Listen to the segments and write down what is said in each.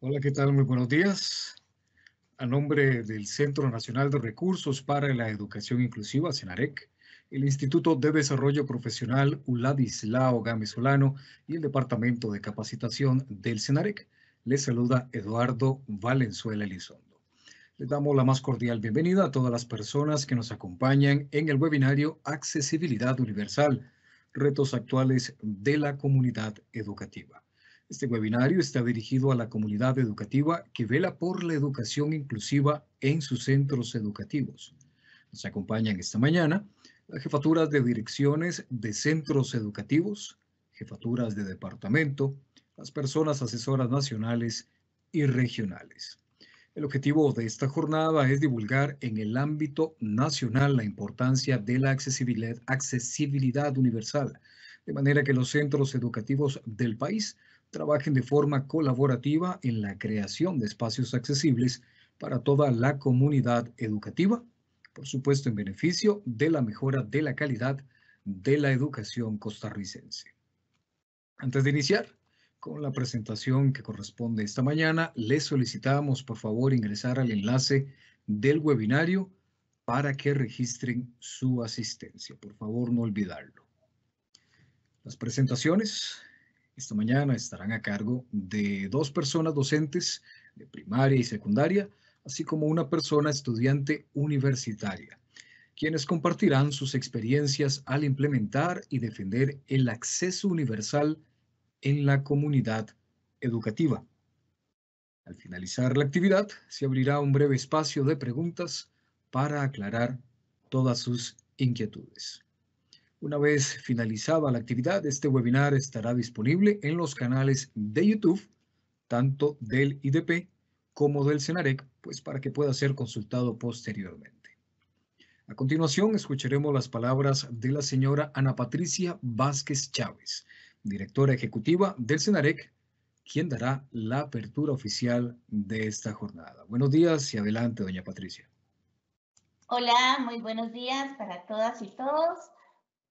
Hola, ¿qué tal? Muy buenos días. A nombre del Centro Nacional de Recursos para la Educación Inclusiva, CENAREC, el Instituto de Desarrollo Profesional Uladislao Gámez Solano y el Departamento de Capacitación del CENAREC, les saluda Eduardo Valenzuela Elizondo. Les damos la más cordial bienvenida a todas las personas que nos acompañan en el webinario Accesibilidad Universal, retos actuales de la comunidad educativa. Este webinario está dirigido a la comunidad educativa que vela por la educación inclusiva en sus centros educativos. Nos acompañan esta mañana las jefaturas de direcciones de centros educativos, jefaturas de departamento, las personas asesoras nacionales y regionales. El objetivo de esta jornada es divulgar en el ámbito nacional la importancia de la accesibilidad universal, de manera que los centros educativos del país trabajen de forma colaborativa en la creación de espacios accesibles para toda la comunidad educativa, por supuesto en beneficio de la mejora de la calidad de la educación costarricense. Antes de iniciar con la presentación que corresponde esta mañana, les solicitamos por favor ingresar al enlace del webinario para que registren su asistencia. Por favor, no olvidarlo. Las presentaciones esta mañana estarán a cargo de 2 personas docentes de primaria y secundaria, así como una persona estudiante universitaria, quienes compartirán sus experiencias al implementar y defender el acceso universal en la comunidad educativa. Al finalizar la actividad, se abrirá un breve espacio de preguntas para aclarar todas sus inquietudes. Una vez finalizada la actividad, este webinar estará disponible en los canales de YouTube, tanto del IDP como del CENAREC, pues para que pueda ser consultado posteriormente. A continuación, escucharemos las palabras de la señora Ana Patricia Vázquez Chávez, directora ejecutiva del CENAREC, quien dará la apertura oficial de esta jornada. Buenos días y adelante, doña Patricia. Hola, muy buenos días para todas y todos.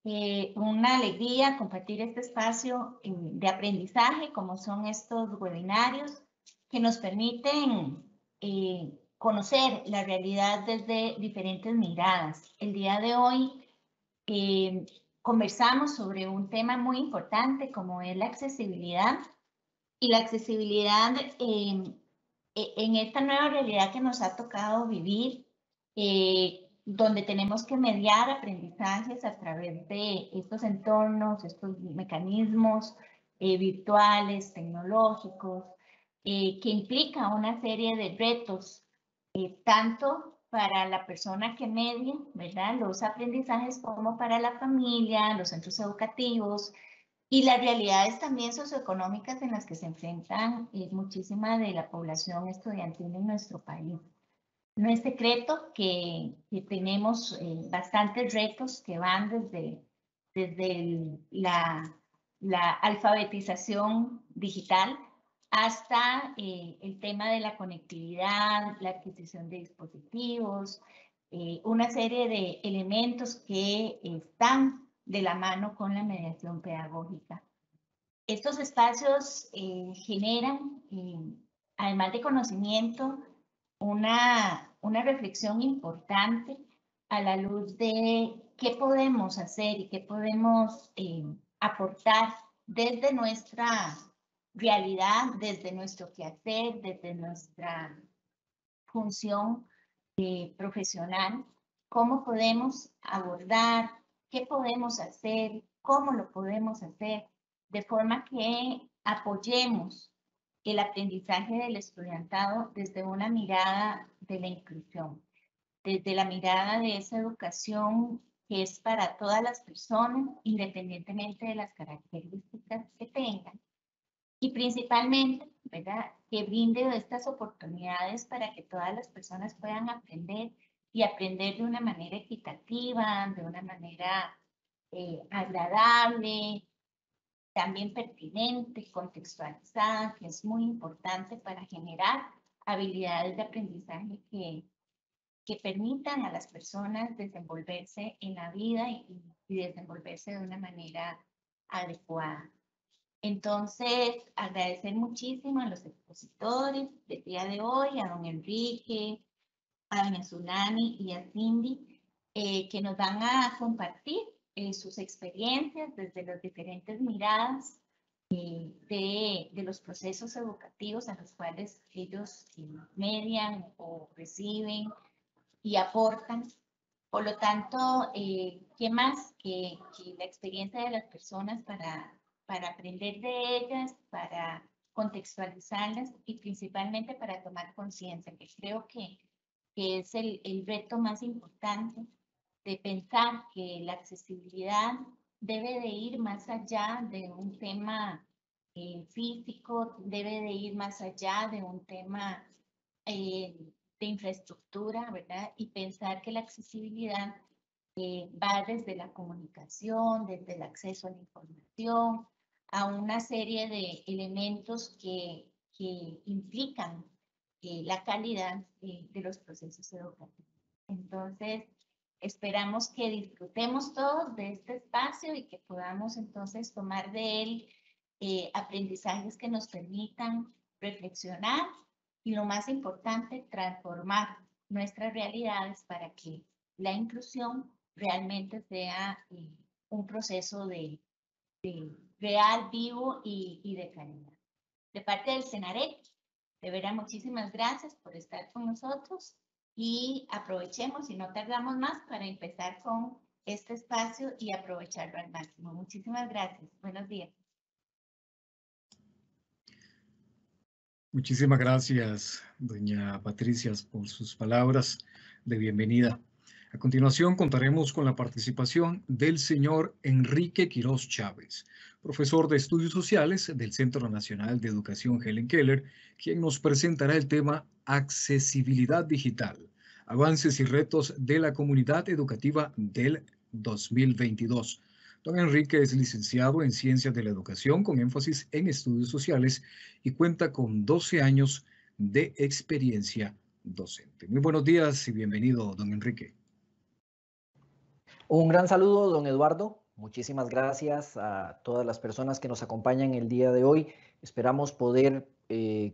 Una alegría compartir este espacio de aprendizaje, como son estos webinarios, que nos permiten conocer la realidad desde diferentes miradas. El día de hoy conversamos sobre un tema muy importante como es la accesibilidad, y la accesibilidad en esta nueva realidad que nos ha tocado vivir, donde tenemos que mediar aprendizajes a través de estos entornos, estos mecanismos virtuales, tecnológicos, que implica una serie de retos, tanto para la persona que media, ¿verdad?, los aprendizajes, como para la familia, los centros educativos, y las realidades también socioeconómicas en las que se enfrentan muchísima de la población estudiantil en nuestro país. No es secreto que tenemos bastantes retos que van desde la alfabetización digital hasta el tema de la conectividad, la adquisición de dispositivos, una serie de elementos que están de la mano con la mediación pedagógica. Estos espacios generan, además de conocimiento, una reflexión importante a la luz de qué podemos hacer y qué podemos aportar desde nuestra realidad, desde nuestro quehacer, desde nuestra función profesional, cómo podemos abordar, qué podemos hacer, cómo lo podemos hacer, de forma que apoyemos el aprendizaje del estudiantado desde una mirada de la inclusión, desde la mirada de esa educación que es para todas las personas, independientemente de las características que tengan. Y principalmente, ¿verdad?, que brinde estas oportunidades para que todas las personas puedan aprender y aprender de una manera equitativa, de una manera agradable, también pertinente, contextualizada, que es muy importante para generar habilidades de aprendizaje que permitan a las personas desenvolverse en la vida y desenvolverse de una manera adecuada. Entonces, agradecer muchísimo a los expositores del día de hoy, a don Enrique, a doña Zulani y a Cindy, que nos van a compartir sus experiencias desde las diferentes miradas de los procesos educativos a los cuales ellos median o reciben y aportan. Por lo tanto, ¿qué más que la experiencia de las personas para aprender de ellas, para contextualizarlas y principalmente para tomar conciencia, que creo que es el reto más importante de pensar que la accesibilidad debe de ir más allá de un tema físico, debe de ir más allá de un tema de infraestructura, ¿verdad? Y pensar que la accesibilidad va desde la comunicación, desde el acceso a la información, a una serie de elementos que implican la calidad de los procesos educativos. Entonces, esperamos que disfrutemos todos de este espacio y que podamos entonces tomar de él aprendizajes que nos permitan reflexionar y, lo más importante, transformar nuestras realidades para que la inclusión realmente sea un proceso de real, vivo y de calidad. De parte del CENAREC, de veras, muchísimas gracias por estar con nosotros y aprovechemos y no tardamos más para empezar con este espacio y aprovecharlo al máximo. Muchísimas gracias. Buenos días. Muchísimas gracias, doña Patricia, por sus palabras de bienvenida. A continuación, contaremos con la participación del señor Enrique Quiroz Chávez, profesor de Estudios Sociales del Centro Nacional de Educación Helen Keller, quien nos presentará el tema Accesibilidad Digital, avances y retos de la comunidad educativa del 2022. Don Enrique es licenciado en Ciencias de la Educación con énfasis en Estudios Sociales y cuenta con 12 años de experiencia docente. Muy buenos días y bienvenido, don Enrique. Un gran saludo, don Eduardo. Muchísimas gracias a todas las personas que nos acompañan el día de hoy. Esperamos poder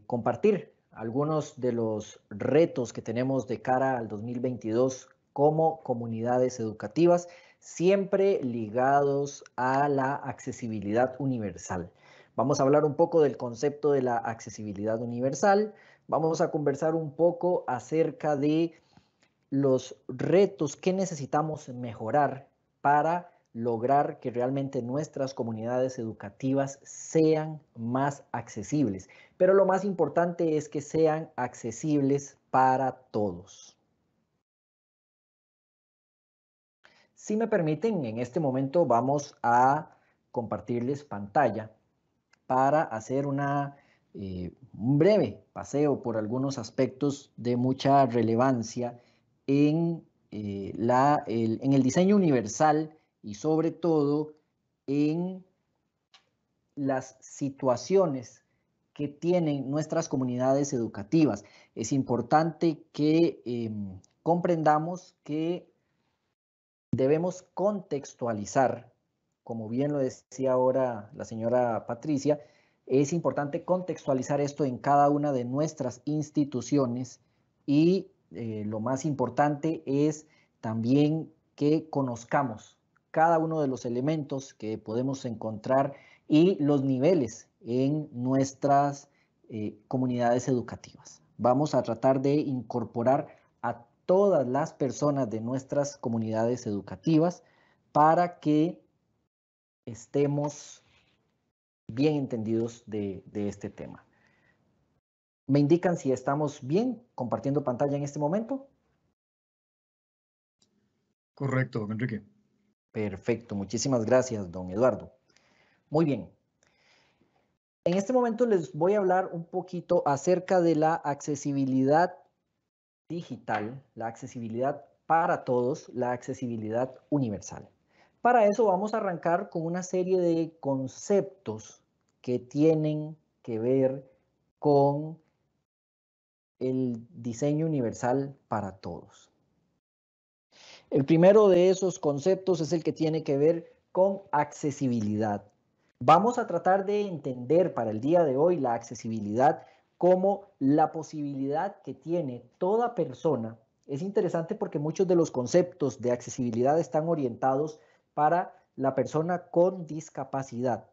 compartir algunos de los retos que tenemos de cara al 2022 como comunidades educativas, siempre ligados a la accesibilidad universal. Vamos a hablar un poco del concepto de la accesibilidad universal. Vamos a conversar un poco acerca de los retos que necesitamos mejorar para lograr que realmente nuestras comunidades educativas sean más accesibles. Pero lo más importante es que sean accesibles para todos. Si me permiten, en este momento vamos a compartirles pantalla para hacer un breve paseo por algunos aspectos de mucha relevancia en el diseño universal y sobre todo en las situaciones que tienen nuestras comunidades educativas. Es importante que comprendamos que debemos contextualizar, como bien lo decía ahora la señora Patricia, es importante contextualizar esto en cada una de nuestras instituciones y lo más importante es también que conozcamos cada uno de los elementos que podemos encontrar y los niveles en nuestras comunidades educativas. Vamos a tratar de incorporar a todas las personas de nuestras comunidades educativas para que estemos bien entendidos de este tema. ¿Me indican si estamos bien compartiendo pantalla en este momento? Correcto, don Enrique. Perfecto, muchísimas gracias, don Eduardo. Muy bien. En este momento les voy a hablar un poquito acerca de la accesibilidad digital, la accesibilidad para todos, la accesibilidad universal. Para eso vamos a arrancar con una serie de conceptos que tienen que ver con el diseño universal para todos. El primero de esos conceptos es el que tiene que ver con accesibilidad. Vamos a tratar de entender para el día de hoy la accesibilidad como la posibilidad que tiene toda persona. Es interesante porque muchos de los conceptos de accesibilidad están orientados para la persona con discapacidad.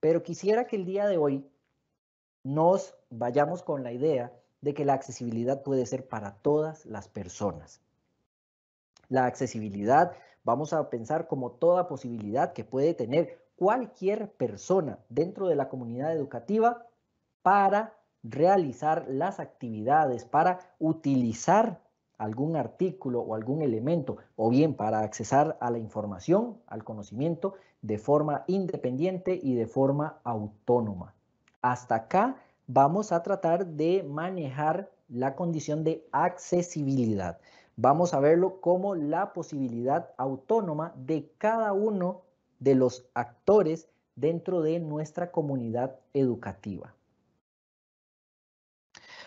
Pero quisiera que el día de hoy nos vayamos con la idea de que la accesibilidad puede ser para todas las personas. La accesibilidad, vamos a pensar como toda posibilidad que puede tener cualquier persona dentro de la comunidad educativa para realizar las actividades, para utilizar algún artículo o algún elemento, o bien para accesar a la información, al conocimiento, de forma independiente y de forma autónoma. Hasta acá vamos a tratar de manejar la condición de accesibilidad. Vamos a verlo como la posibilidad autónoma de cada uno de los actores dentro de nuestra comunidad educativa.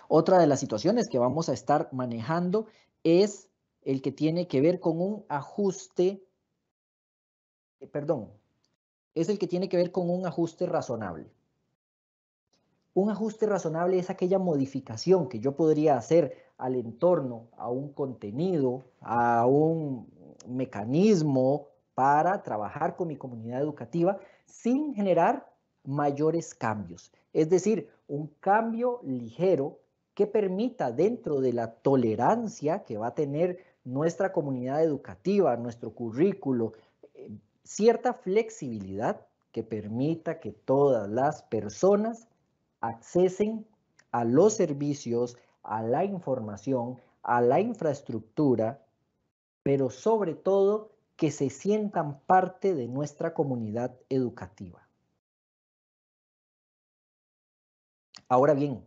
Otra de las situaciones que vamos a estar manejando es el que tiene que ver con un ajuste, es el que tiene que ver con un ajuste razonable. Un ajuste razonable es aquella modificación que yo podría hacer al entorno, a un contenido, a un mecanismo para trabajar con mi comunidad educativa sin generar mayores cambios. Es decir, un cambio ligero que permita dentro de la tolerancia que va a tener nuestra comunidad educativa, nuestro currículo, cierta flexibilidad que permita que todas las personas accesen a los servicios, a la información, a la infraestructura, pero sobre todo que se sientan parte de nuestra comunidad educativa. Ahora bien,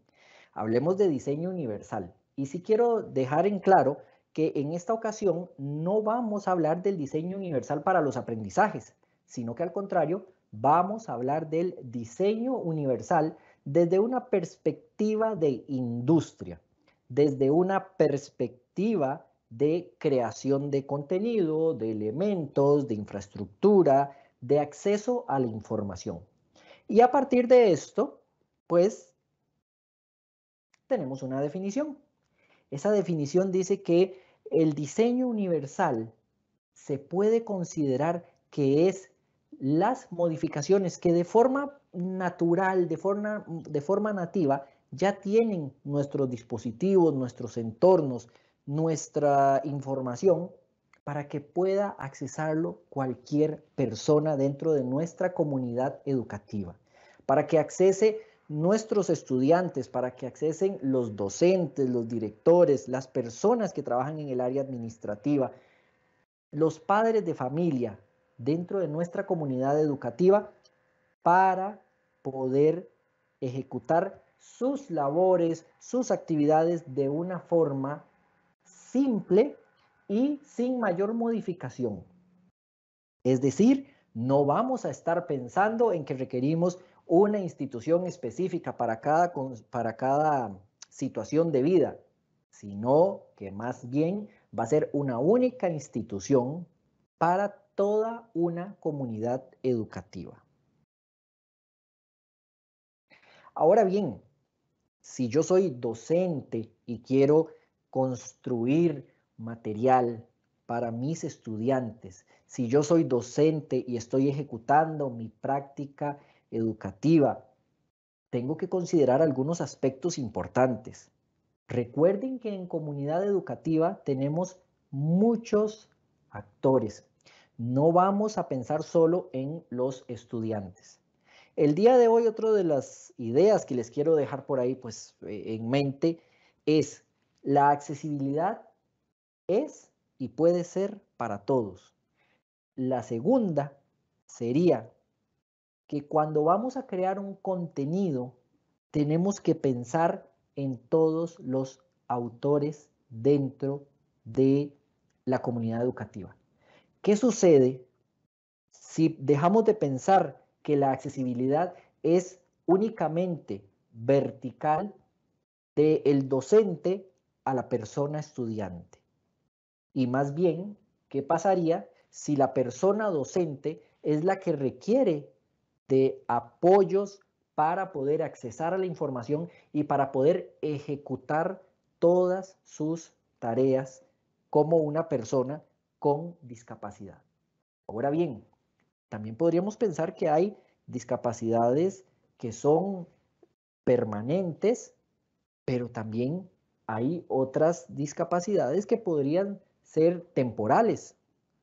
hablemos de diseño universal. Y sí quiero dejar en claro que en esta ocasión no vamos a hablar del diseño universal para los aprendizajes, sino que al contrario, vamos a hablar del diseño universal desde una perspectiva de industria, desde una perspectiva de creación de contenido, de elementos, de infraestructura, de acceso a la información. Y a partir de esto, pues tenemos una definición. Esa definición dice que el diseño universal se puede considerar que es las modificaciones que de forma natural, de forma nativa, ya tienen nuestros dispositivos, nuestros entornos, nuestra información para que pueda accesarlo cualquier persona dentro de nuestra comunidad educativa, para que accese nuestros estudiantes, para que accesen los docentes, los directores, las personas que trabajan en el área administrativa, los padres de familia dentro de nuestra comunidad educativa para poder ejecutar sus labores, sus actividades de una forma simple y sin mayor modificación. Es decir, no vamos a estar pensando en que requerimos una institución específica para cada situación de vida, sino que más bien va a ser una única institución para toda una comunidad educativa. Ahora bien, si yo soy docente y quiero construir material para mis estudiantes, si yo soy docente y estoy ejecutando mi práctica educativa, tengo que considerar algunos aspectos importantes. Recuerden que en comunidad educativa tenemos muchos actores. No vamos a pensar solo en los estudiantes. El día de hoy, otra de las ideas que les quiero dejar por ahí en mente es la accesibilidad es y puede ser para todos. La segunda sería que cuando vamos a crear un contenido, tenemos que pensar en todos los autores dentro de la comunidad educativa. ¿Qué sucede si dejamos de pensar que la accesibilidad es únicamente vertical del docente a la persona estudiante? Y más bien, ¿qué pasaría si la persona docente es la que requiere de apoyos para poder accesar a la información y para poder ejecutar todas sus tareas como una persona con discapacidad? Ahora bien, también podríamos pensar que hay discapacidades que son permanentes, pero también hay otras discapacidades que podrían ser temporales.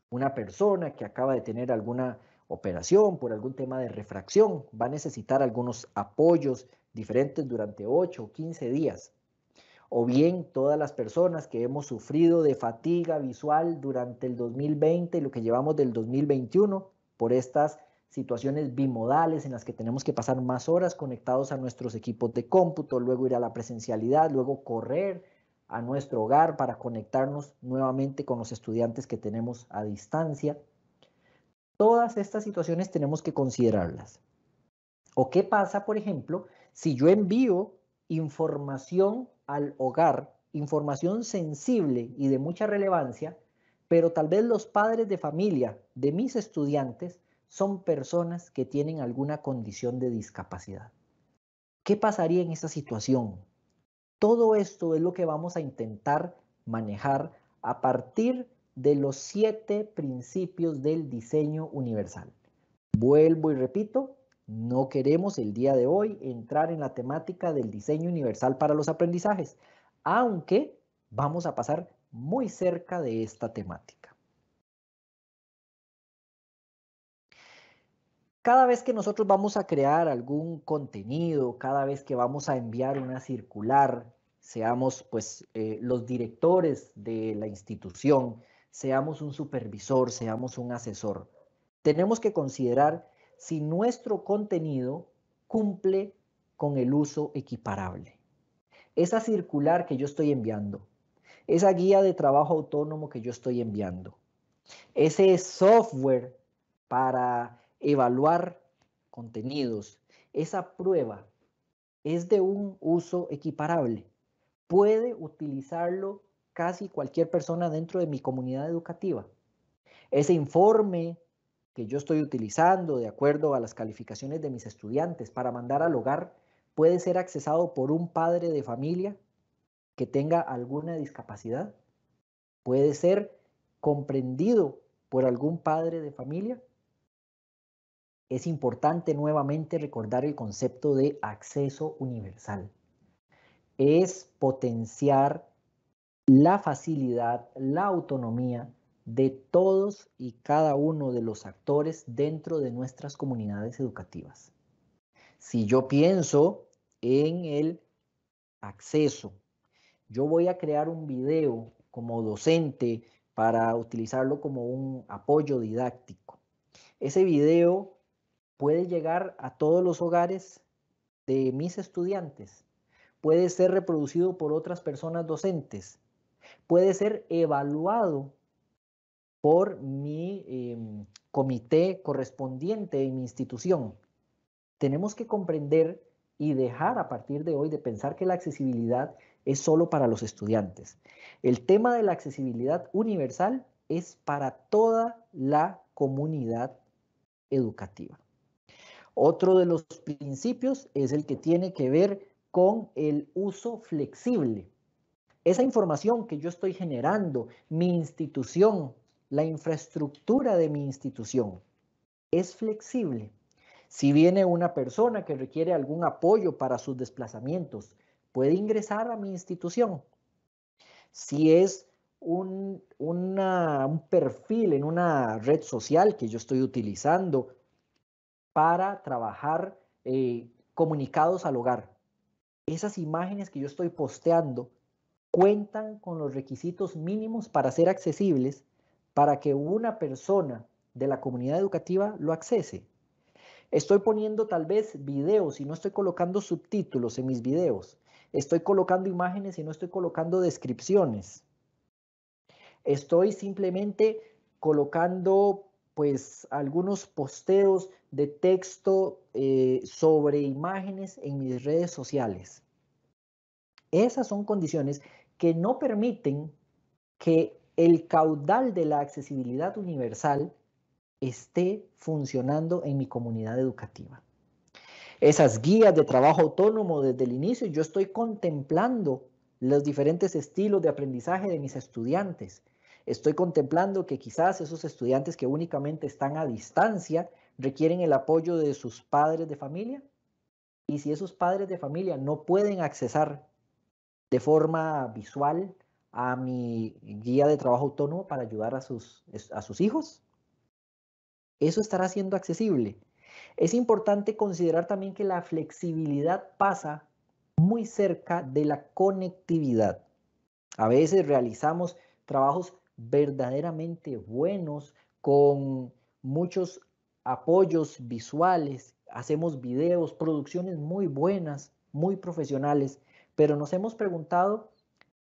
Una persona que acaba de tener alguna operación por algún tema de refracción va a necesitar algunos apoyos diferentes durante 8 o 15 días. O bien todas las personas que hemos sufrido de fatiga visual durante el 2020 y lo que llevamos del 2021 por estas situaciones bimodales en las que tenemos que pasar más horas conectados a nuestros equipos de cómputo, luego ir a la presencialidad, luego correr a nuestro hogar para conectarnos nuevamente con los estudiantes que tenemos a distancia. Todas estas situaciones tenemos que considerarlas. ¿O qué pasa, por ejemplo, si yo envío información al hogar, información sensible y de mucha relevancia, pero tal vez los padres de familia de mis estudiantes son personas que tienen alguna condición de discapacidad? ¿Qué pasaría en esa situación? Todo esto es lo que vamos a intentar manejar a partir de los 7 principios del diseño universal. Vuelvo y repito, no queremos el día de hoy entrar en la temática del diseño universal para los aprendizajes, aunque vamos a pasar muy cerca de esta temática. Cada vez que nosotros vamos a crear algún contenido, cada vez que vamos a enviar una circular, seamos pues los directores de la institución, seamos un supervisor, seamos un asesor, tenemos que considerar si nuestro contenido cumple con el uso equiparable. Esa circular que yo estoy enviando, esa guía de trabajo autónomo que yo estoy enviando, ese software para evaluar contenidos, esa prueba es de un uso equiparable. Puede utilizarlo casi cualquier persona dentro de mi comunidad educativa. Ese informe que yo estoy utilizando de acuerdo a las calificaciones de mis estudiantes para mandar al hogar puede ser accesado por un padre de familia que tenga alguna discapacidad. Puede ser comprendido por algún padre de familia. Es importante nuevamente recordar el concepto de acceso universal. Es potenciar la facilidad, la autonomía de todos y cada uno de los actores dentro de nuestras comunidades educativas. Si yo pienso en el acceso, yo voy a crear un video como docente para utilizarlo como un apoyo didáctico. Ese video puede llegar a todos los hogares de mis estudiantes, puede ser reproducido por otras personas docentes, puede ser evaluado por mi comité correspondiente en mi institución. Tenemos que comprender y dejar a partir de hoy de pensar que la accesibilidad es solo para los estudiantes. El tema de la accesibilidad universal es para toda la comunidad educativa. Otro de los principios es el que tiene que ver con el uso flexible. Esa información que yo estoy generando, mi institución, la infraestructura de mi institución, es flexible. Si viene una persona que requiere algún apoyo para sus desplazamientos, puede ingresar a mi institución. Si es un perfil en una red social que yo estoy utilizando para trabajar comunicados al hogar, esas imágenes que yo estoy posteando cuentan con los requisitos mínimos para ser accesibles para que una persona de la comunidad educativa lo accese. Estoy poniendo tal vez videos y no estoy colocando subtítulos en mis videos. Estoy colocando imágenes y no estoy colocando descripciones. Estoy simplemente colocando pues algunos posteos de texto sobre imágenes en mis redes sociales. Esas son condiciones que no permiten que el caudal de la accesibilidad universal esté funcionando en mi comunidad educativa. Esas guías de trabajo autónomo desde el inicio, yo estoy contemplando los diferentes estilos de aprendizaje de mis estudiantes. Estoy contemplando que quizás esos estudiantes que únicamente están a distancia requieren el apoyo de sus padres de familia. Y si esos padres de familia no pueden accesar de forma visual a mi guía de trabajo autónomo para ayudar a sus hijos, eso estará siendo accesible. Es importante considerar también que la flexibilidad pasa muy cerca de la conectividad. A veces realizamos trabajos verdaderamente buenos con muchos apoyos visuales, hacemos videos, producciones muy buenas, muy profesionales, pero nos hemos preguntado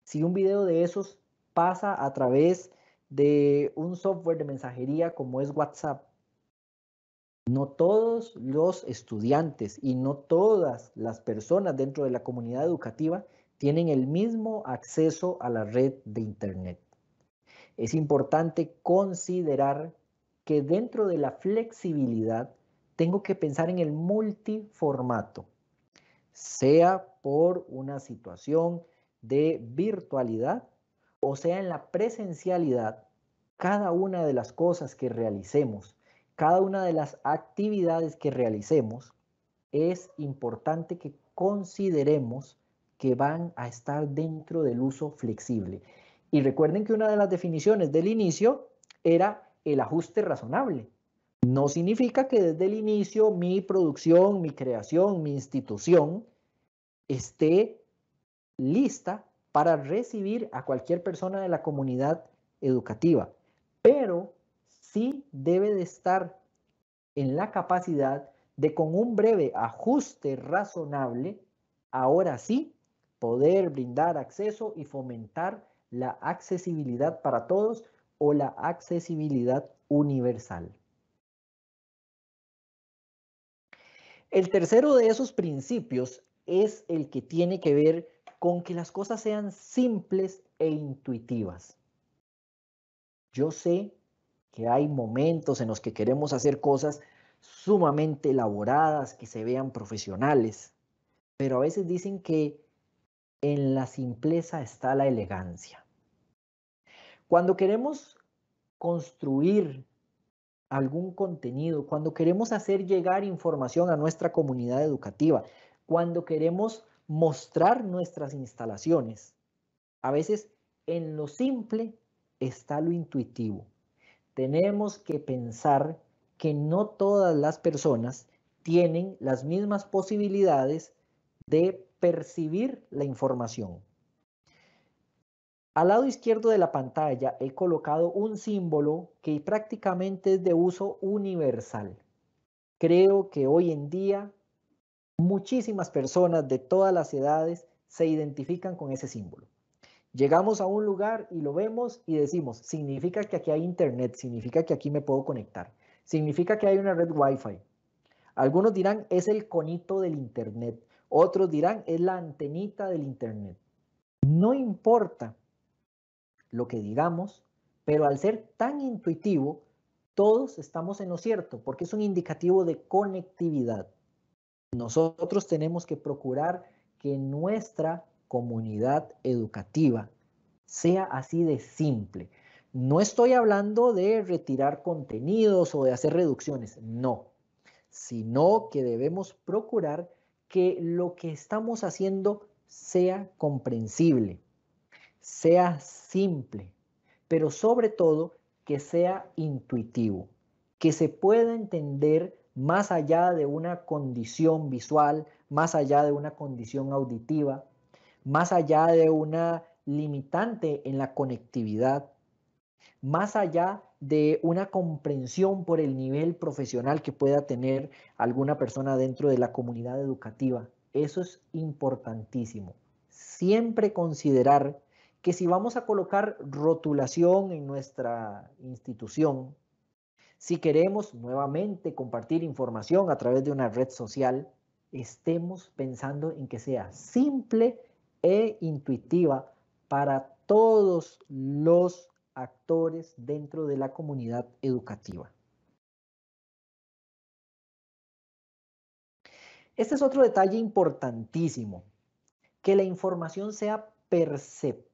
si un video de esos pasa a través de un software de mensajería como es WhatsApp. No todos los estudiantes y no todas las personas dentro de la comunidad educativa tienen el mismo acceso a la red de Internet. Es importante considerar que dentro de la flexibilidad tengo que pensar en el multiformato, sea por una situación de virtualidad o sea en la presencialidad. Cada una de las cosas que realicemos, cada una de las actividades que realicemos, es importante que consideremos que van a estar dentro del uso flexible. Y recuerden que una de las definiciones del inicio era el ajuste razonable. No significa que desde el inicio mi producción, mi creación, mi institución esté lista para recibir a cualquier persona de la comunidad educativa, pero sí debe de estar en la capacidad de, con un breve ajuste razonable, ahora sí, poder brindar acceso y fomentar la accesibilidad para todos o la accesibilidad universal. El tercero de esos principios es el que tiene que ver con que las cosas sean simples e intuitivas. Yo sé que hay momentos en los que queremos hacer cosas sumamente elaboradas, que se vean profesionales, pero a veces dicen que en la simpleza está la elegancia. Cuando queremos construir algún contenido, cuando queremos hacer llegar información a nuestra comunidad educativa, cuando queremos mostrar nuestras instalaciones, a veces en lo simple está lo intuitivo. Tenemos que pensar que no todas las personas tienen las mismas posibilidades de percibir la información. Al lado izquierdo de la pantalla he colocado un símbolo que prácticamente es de uso universal. Creo que hoy en día muchísimas personas de todas las edades se identifican con ese símbolo. Llegamos a un lugar y lo vemos y decimos, significa que aquí hay internet, significa que aquí me puedo conectar, significa que hay una red Wi-Fi. Algunos dirán, es el conito del internet. Otros dirán, es la antenita del internet. No importa lo que digamos, pero al ser tan intuitivo, todos estamos en lo cierto, porque es un indicativo de conectividad. Nosotros tenemos que procurar que nuestra comunidad educativa sea así de simple. No estoy hablando de retirar contenidos o de hacer reducciones, no, sino que debemos procurar que lo que estamos haciendo sea comprensible, sea simple, pero sobre todo que sea intuitivo, que se pueda entender más allá de una condición visual, más allá de una condición auditiva, más allá de una limitante en la conectividad, más allá de una comprensión por el nivel profesional que pueda tener alguna persona dentro de la comunidad educativa. Eso es importantísimo. Siempre considerar que si vamos a colocar rotulación en nuestra institución, si queremos nuevamente compartir información a través de una red social, estemos pensando en que sea simple e intuitiva para todos los actores dentro de la comunidad educativa. Este es otro detalle importantísimo, que la información sea perceptible.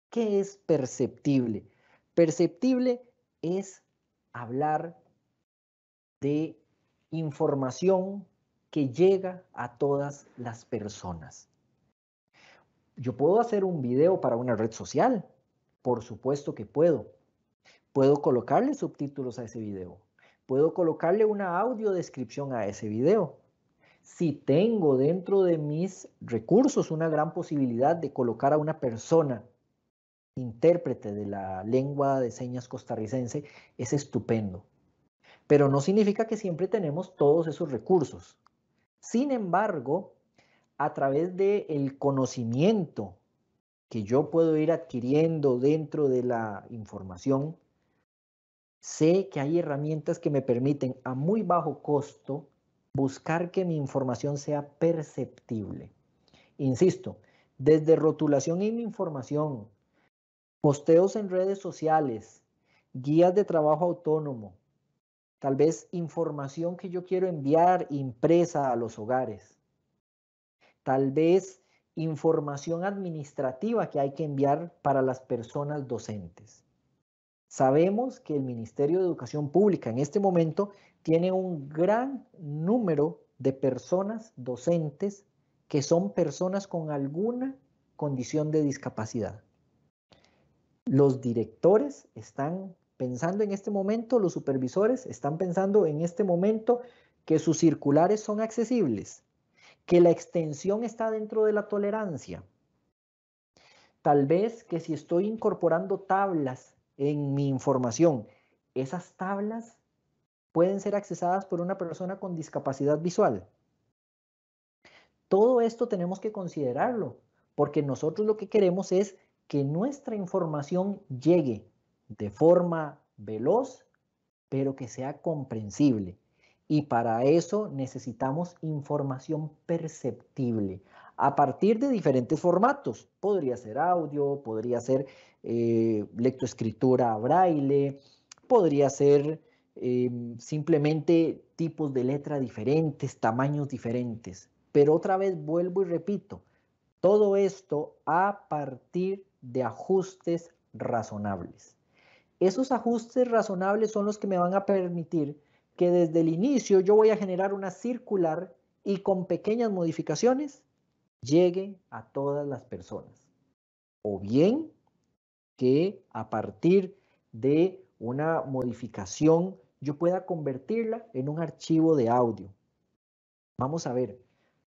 ¿Qué es perceptible? Perceptible es hablar de información que llega a todas las personas. Yo puedo hacer un video para una red social, por supuesto que puedo. Puedo colocarle subtítulos a ese video. Puedo colocarle una audiodescripción a ese video. Si tengo dentro de mis recursos una gran posibilidad de colocar a una persona intérprete de la lengua de señas costarricense, es estupendo. Pero no significa que siempre tenemos todos esos recursos. Sin embargo, a través del conocimiento que yo puedo ir adquiriendo dentro de la información, sé que hay herramientas que me permiten a muy bajo costo buscar que mi información sea perceptible. Insisto, desde rotulación en mi información, posteos en redes sociales, guías de trabajo autónomo, tal vez información que yo quiero enviar impresa a los hogares, tal vez información administrativa que hay que enviar para las personas docentes. Sabemos que el Ministerio de Educación Pública en este momento tiene un gran número de personas docentes que son personas con alguna condición de discapacidad. Los directores están pensando en este momento, los supervisores están pensando en este momento que sus circulares son accesibles, que la extensión está dentro de la tolerancia. Tal vez que si estoy incorporando tablas en mi información, esas tablas pueden ser accesadas por una persona con discapacidad visual. Todo esto tenemos que considerarlo, porque nosotros lo que queremos es que nuestra información llegue de forma veloz, pero que sea comprensible. Y para eso necesitamos información perceptible a partir de diferentes formatos. Podría ser audio, podría ser lectoescritura braille, podría ser simplemente tipos de letra diferentes, tamaños diferentes. Pero otra vez vuelvo y repito, todo esto a partir de ajustes razonables. Esos ajustes razonables son los que me van a permitir que desde el inicio yo voy a generar una circular y con pequeñas modificaciones llegue a todas las personas. O bien que a partir de una modificación yo pueda convertirla en un archivo de audio. Vamos a ver,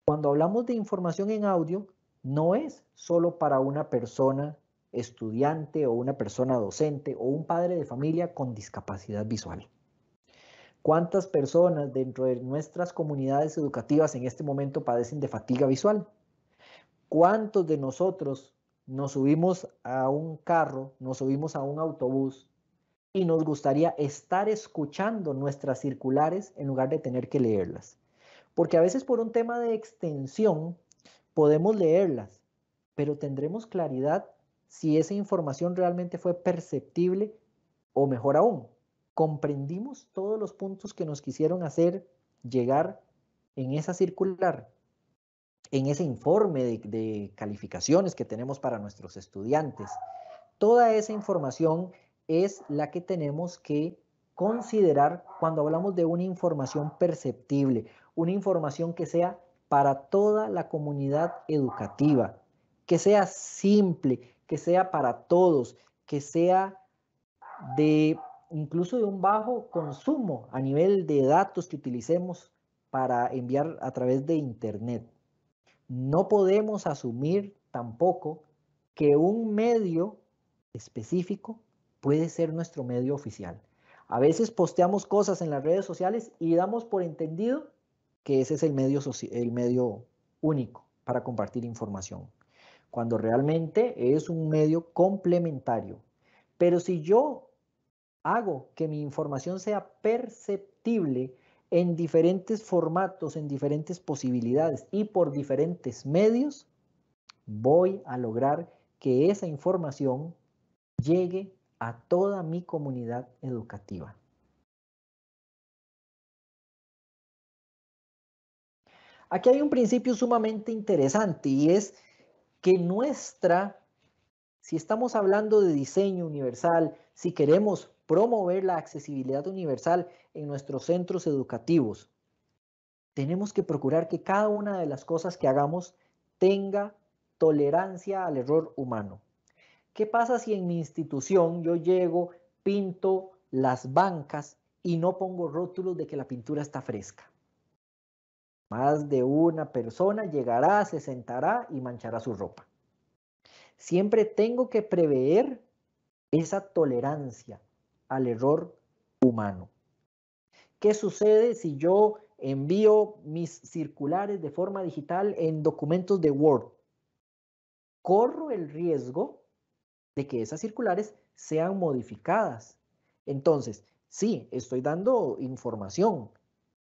cuando hablamos de información en audio, no es solo para una persona estudiante o una persona docente o un padre de familia con discapacidad visual. ¿Cuántas personas dentro de nuestras comunidades educativas en este momento padecen de fatiga visual? ¿Cuántos de nosotros nos subimos a un carro, nos subimos a un autobús y nos gustaría estar escuchando nuestras circulares en lugar de tener que leerlas? Porque a veces por un tema de extensión podemos leerlas, pero tendremos claridad si esa información realmente fue perceptible o mejor aún, comprendimos todos los puntos que nos quisieron hacer llegar en esa circular, en ese informe de calificaciones que tenemos para nuestros estudiantes. Toda esa información es la que tenemos que considerar cuando hablamos de una información perceptible, una información que sea para toda la comunidad educativa, que sea simple, que sea para todos, que sea incluso de un bajo consumo a nivel de datos que utilicemos para enviar a través de Internet. No podemos asumir tampoco que un medio específico puede ser nuestro medio oficial. A veces posteamos cosas en las redes sociales y damos por entendido que ese es el medio único para compartir información. cuando realmente es un medio complementario. Pero si yo hago que mi información sea perceptible en diferentes formatos, en diferentes posibilidades y por diferentes medios, voy a lograr que esa información llegue a toda mi comunidad educativa. Aquí hay un principio sumamente interesante y es que si estamos hablando de diseño universal, si queremos promover la accesibilidad universal en nuestros centros educativos, tenemos que procurar que cada una de las cosas que hagamos tenga tolerancia al error humano. ¿Qué pasa si en mi institución yo llego, pinto las bancas y no pongo rótulos de que la pintura está fresca? Más de una persona llegará, se sentará y manchará su ropa. Siempre tengo que prever esa tolerancia al error humano. ¿Qué sucede si yo envío mis circulares de forma digital en documentos de Word? Corro el riesgo de que esas circulares sean modificadas. Entonces, sí, estoy dando información,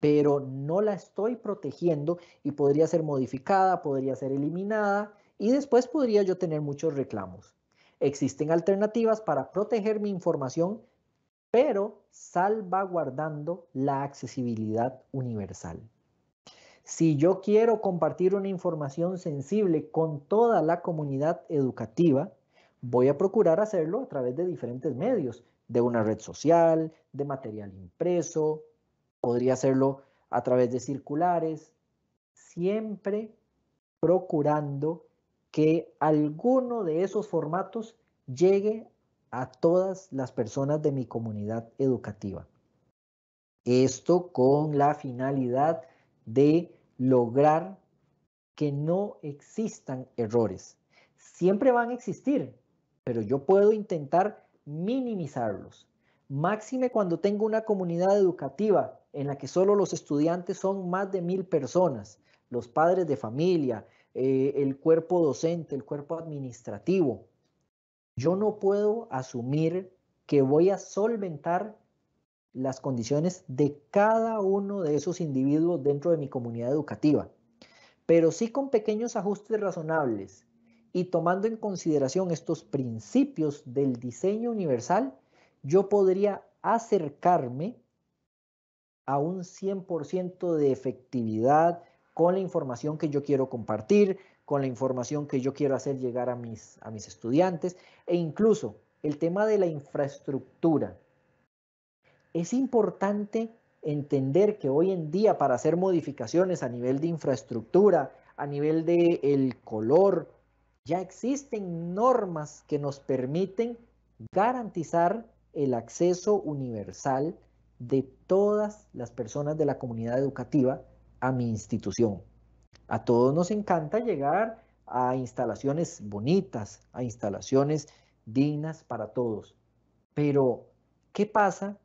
pero no la estoy protegiendo y podría ser modificada, podría ser eliminada y después podría yo tener muchos reclamos. Existen alternativas para proteger mi información, pero salvaguardando la accesibilidad universal. Si yo quiero compartir una información sensible con toda la comunidad educativa, voy a procurar hacerlo a través de diferentes medios, de una red social, de material impreso, podría hacerlo a través de circulares, siempre procurando que alguno de esos formatos llegue a todas las personas de mi comunidad educativa. Esto con la finalidad de lograr que no existan errores. Siempre van a existir, pero yo puedo intentar minimizarlos. Máxime cuando tengo una comunidad educativa en la que solo los estudiantes son más de 1000 personas, los padres de familia, el cuerpo docente, el cuerpo administrativo. Yo no puedo asumir que voy a solventar las condiciones de cada uno de esos individuos dentro de mi comunidad educativa, pero sí con pequeños ajustes razonables y tomando en consideración estos principios del diseño universal, yo podría acercarme a un 100% de efectividad con la información que yo quiero compartir, con la información que yo quiero hacer llegar a mis estudiantes e incluso el tema de la infraestructura. Es importante entender que hoy en día para hacer modificaciones a nivel de infraestructura, a nivel de el color, ya existen normas que nos permiten garantizar el acceso universal de todas las personas de la comunidad educativa a mi institución. A todos nos encanta llegar a instalaciones bonitas, a instalaciones dignas para todos. Pero, ¿qué pasa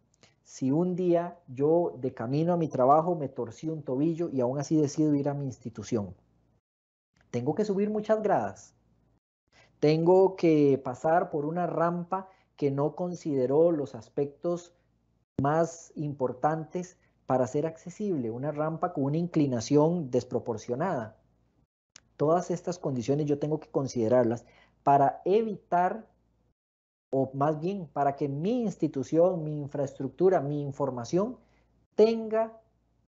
si un día yo de camino a mi trabajo me torcí un tobillo y aún así decido ir a mi institución? Tengo que subir muchas gradas. Tengo que pasar por una rampa que no consideró los aspectos más importantes para ser accesible, una rampa con una inclinación desproporcionada. Todas estas condiciones yo tengo que considerarlas para evitar, o más bien para que mi institución, mi infraestructura, mi información tenga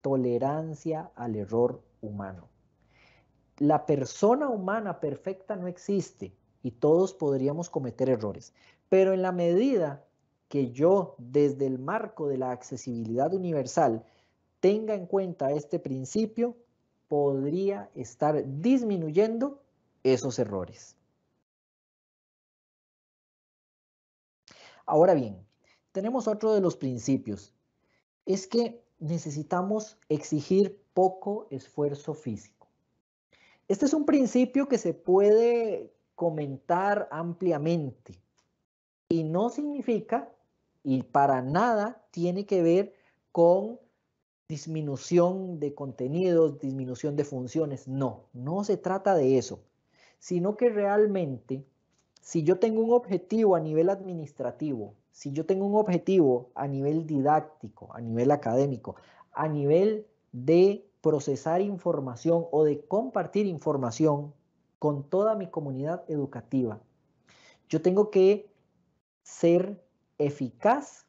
tolerancia al error humano. La persona humana perfecta no existe y todos podríamos cometer errores, pero en la medida que yo desde el marco de la accesibilidad universal tenga en cuenta este principio, podría estar disminuyendo esos errores. Ahora bien, tenemos otro de los principios, es que necesitamos exigir poco esfuerzo físico. Este es un principio que se puede comentar ampliamente y no significa y para nada tiene que ver con disminución de contenidos, disminución de funciones. No, no se trata de eso. sino que realmente, si yo tengo un objetivo a nivel administrativo, si yo tengo un objetivo a nivel didáctico, a nivel académico, a nivel de procesar información o de compartir información con toda mi comunidad educativa, yo tengo que ser eficaz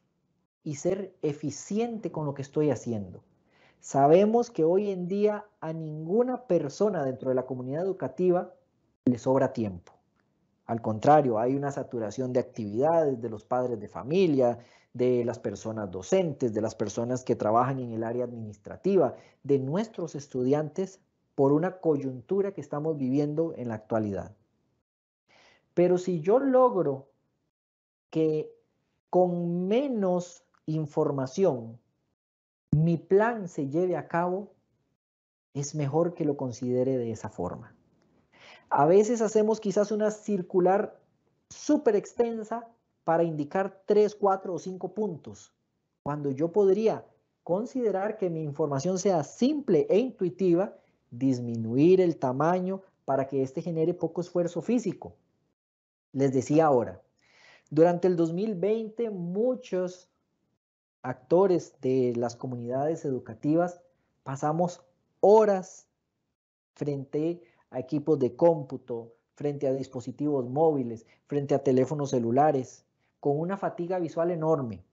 y ser eficiente con lo que estoy haciendo. Sabemos que hoy en día a ninguna persona dentro de la comunidad educativa le sobra tiempo. Al contrario, hay una saturación de actividades de los padres de familia, de las personas docentes, de las personas que trabajan en el área administrativa, de nuestros estudiantes por una coyuntura que estamos viviendo en la actualidad. Pero si yo logro que con menos información mi plan se lleve a cabo, es mejor que lo considere de esa forma. A veces hacemos quizás una circular súper extensa para indicar 3, 4 o 5 puntos, cuando yo podría considerar que mi información sea simple e intuitiva, disminuir el tamaño para que éste genere poco esfuerzo físico. Les decía ahora, durante el 2020 muchos actores de las comunidades educativas pasamos horas frente a equipos de cómputo, frente a dispositivos móviles, frente a teléfonos celulares, con una fatiga visual enorme.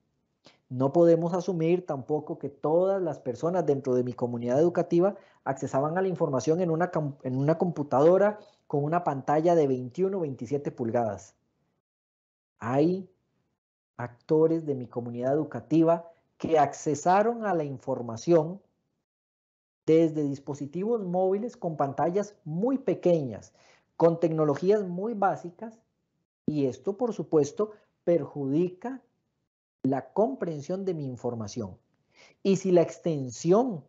No podemos asumir tampoco que todas las personas dentro de mi comunidad educativa accesaban a la información en una computadora con una pantalla de 21 o 27 pulgadas. Hay actores de mi comunidad educativa que accesaron a la información desde dispositivos móviles con pantallas muy pequeñas, con tecnologías muy básicas, y esto, por supuesto, perjudica la comprensión de mi información. Y si la extensión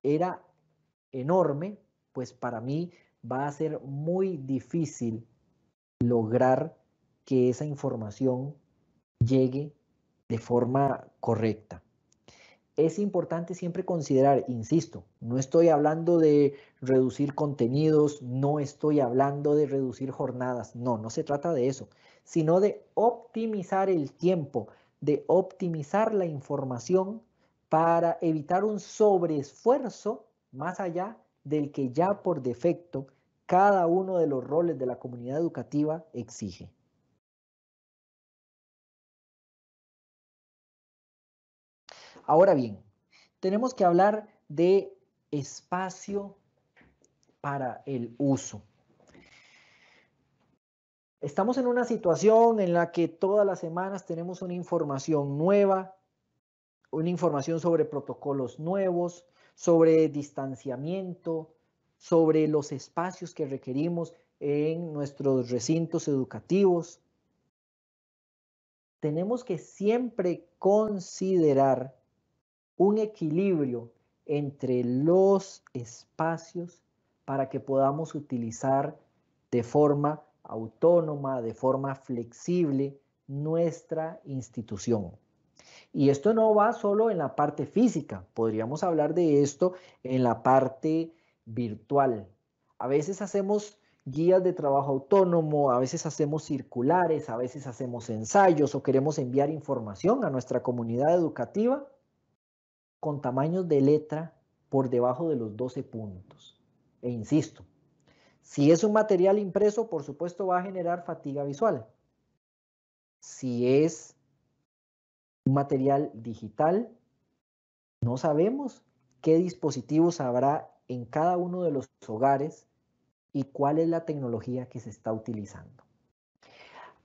era enorme, pues para mí va a ser muy difícil lograr que esa información llegue de forma correcta. Es importante siempre considerar, insisto, no estoy hablando de reducir contenidos, no estoy hablando de reducir jornadas, no se trata de eso, sino de optimizar el tiempo, de optimizar la información para evitar un sobreesfuerzo más allá del que ya por defecto cada uno de los roles de la comunidad educativa exige. Ahora bien, tenemos que hablar de espacio para el uso. Estamos en una situación en la que todas las semanas tenemos una información nueva, una información sobre protocolos nuevos, sobre distanciamiento, sobre los espacios que requerimos en nuestros recintos educativos. Tenemos que siempre considerar un equilibrio entre los espacios para que podamos utilizar de forma autónoma, de forma flexible, nuestra institución. Y esto no va solo en la parte física, podríamos hablar de esto en la parte virtual. A veces hacemos guías de trabajo autónomo, a veces hacemos circulares, a veces hacemos ensayos o queremos enviar información a nuestra comunidad educativa con tamaños de letra por debajo de los 12 puntos. E insisto, si es un material impreso, por supuesto va a generar fatiga visual. Si es un material digital, no sabemos qué dispositivos habrá en cada uno de los hogares y cuál es la tecnología que se está utilizando.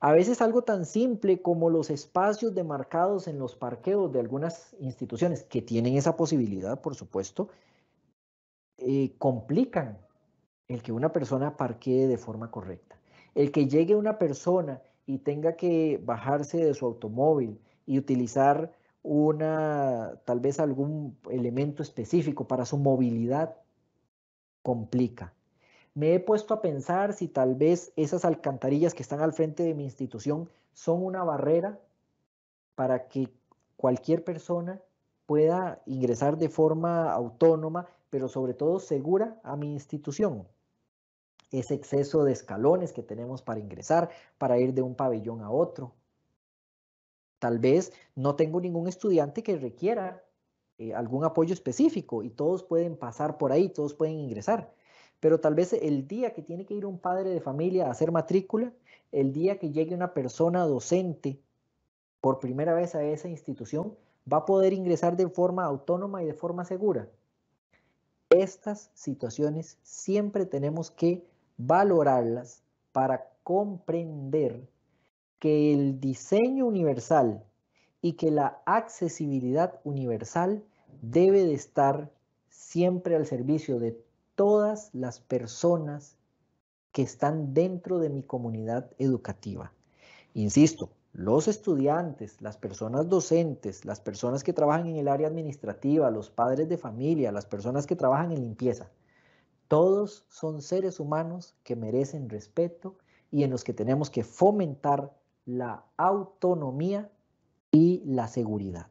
A veces algo tan simple como los espacios demarcados en los parqueos de algunas instituciones que tienen esa posibilidad, por supuesto, complican el que una persona parquee de forma correcta. El que llegue una persona y tenga que bajarse de su automóvil y utilizar tal vez algún elemento específico para su movilidad, complica. Me he puesto a pensar si tal vez esas alcantarillas que están al frente de mi institución son una barrera para que cualquier persona pueda ingresar de forma autónoma, pero sobre todo segura a mi institución. ese exceso de escalones que tenemos para ingresar, para ir de un pabellón a otro. Tal vez no tengo ningún estudiante que requiera algún apoyo específico y todos pueden pasar por ahí, todos pueden ingresar. Pero tal vez el día que tiene que ir un padre de familia a hacer matrícula, el día que llegue una persona docente por primera vez a esa institución, va a poder ingresar de forma autónoma y de forma segura. Estas situaciones siempre tenemos que valorarlas para comprender que el diseño universal y que la accesibilidad universal debe de estar siempre al servicio de todas las personas que están dentro de mi comunidad educativa. Insisto, los estudiantes, las personas docentes, las personas que trabajan en el área administrativa, los padres de familia, las personas que trabajan en limpieza, todos son seres humanos que merecen respeto y en los que tenemos que fomentar la autonomía y la seguridad.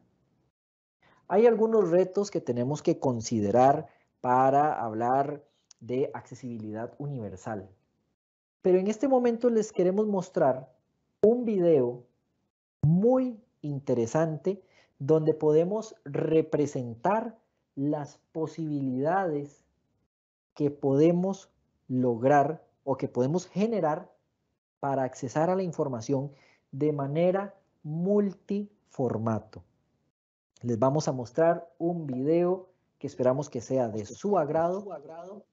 Hay algunos retos que tenemos que considerar para hablar de accesibilidad universal. Pero en este momento les queremos mostrar un video muy interesante donde podemos representar las posibilidades que podemos lograr o que podemos generar para accesar a la información de manera multiformato. Les vamos a mostrar un video que esperamos que sea de su agrado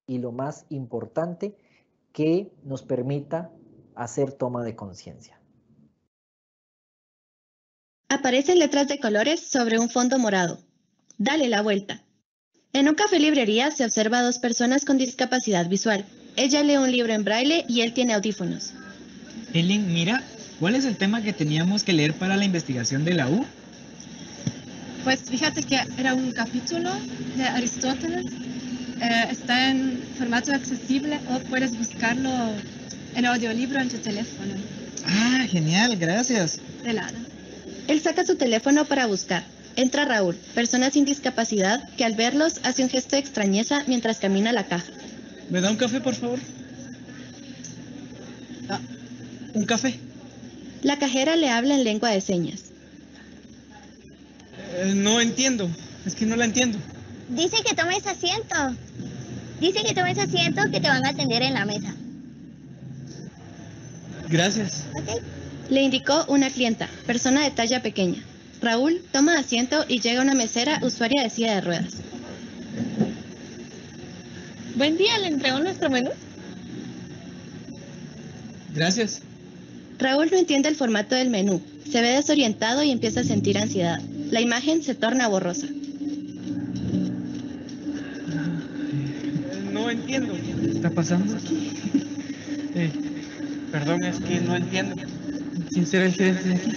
y lo más importante, que nos permita hacer toma de conciencia. Aparecen letras de colores sobre un fondo morado. Dale la vuelta. En un café librería se observa a dos personas con discapacidad visual. Ella lee un libro en braille y él tiene audífonos. Ellen, mira, ¿cuál es el tema que teníamos que leer para la investigación de la U? Pues fíjate que era un capítulo de Aristóteles. Está en formato accesible o puedes buscarlo en audiolibro en tu teléfono. Ah, genial, gracias. De nada. Él saca su teléfono para buscar. Entra Raúl, persona sin discapacidad, que al verlos hace un gesto de extrañeza mientras camina a la caja. ¿Me da un café, por favor? Ah, un café. La cajera le habla en lengua de señas. No entiendo, es que no la entiendo. Dice que tomes asiento. Dice que tomes asiento, que te van a atender en la mesa. Gracias. ¿Ok? Le indicó una clienta, persona de talla pequeña. Raúl toma asiento y llega una mesera, usuaria de silla de ruedas. Buen día, ¿le entregó nuestro menú? Gracias. Raúl no entiende el formato del menú. Se ve desorientado y empieza a sentir ansiedad. La imagen se torna borrosa. No entiendo. ¿Qué está pasando aquí? Perdón, es que no entiendo. ¿Quién será el gerente de aquí?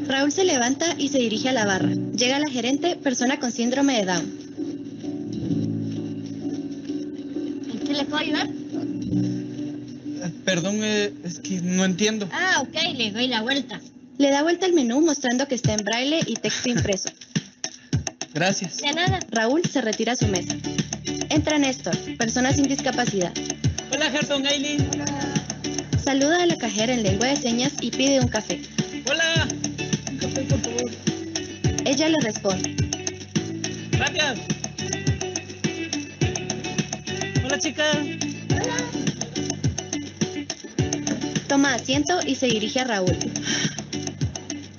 Raúl se levanta y se dirige a la barra. Llega la gerente, persona con síndrome de Down. ¿En qué le puedo ayudar? Perdón, es que no entiendo. Ah, ok, le doy la vuelta. Le da vuelta al menú mostrando que está en braille y texto impreso. Gracias. De nada. Raúl se retira a su mesa. Entra Néstor, persona sin discapacidad. Hola, Gerson, Aileen. Hola. Saluda a la cajera en lengua de señas y pide un café. Hola. Un café, por favor. Ella le responde. Gracias. Hola, chica. Toma asiento y se dirige a Raúl.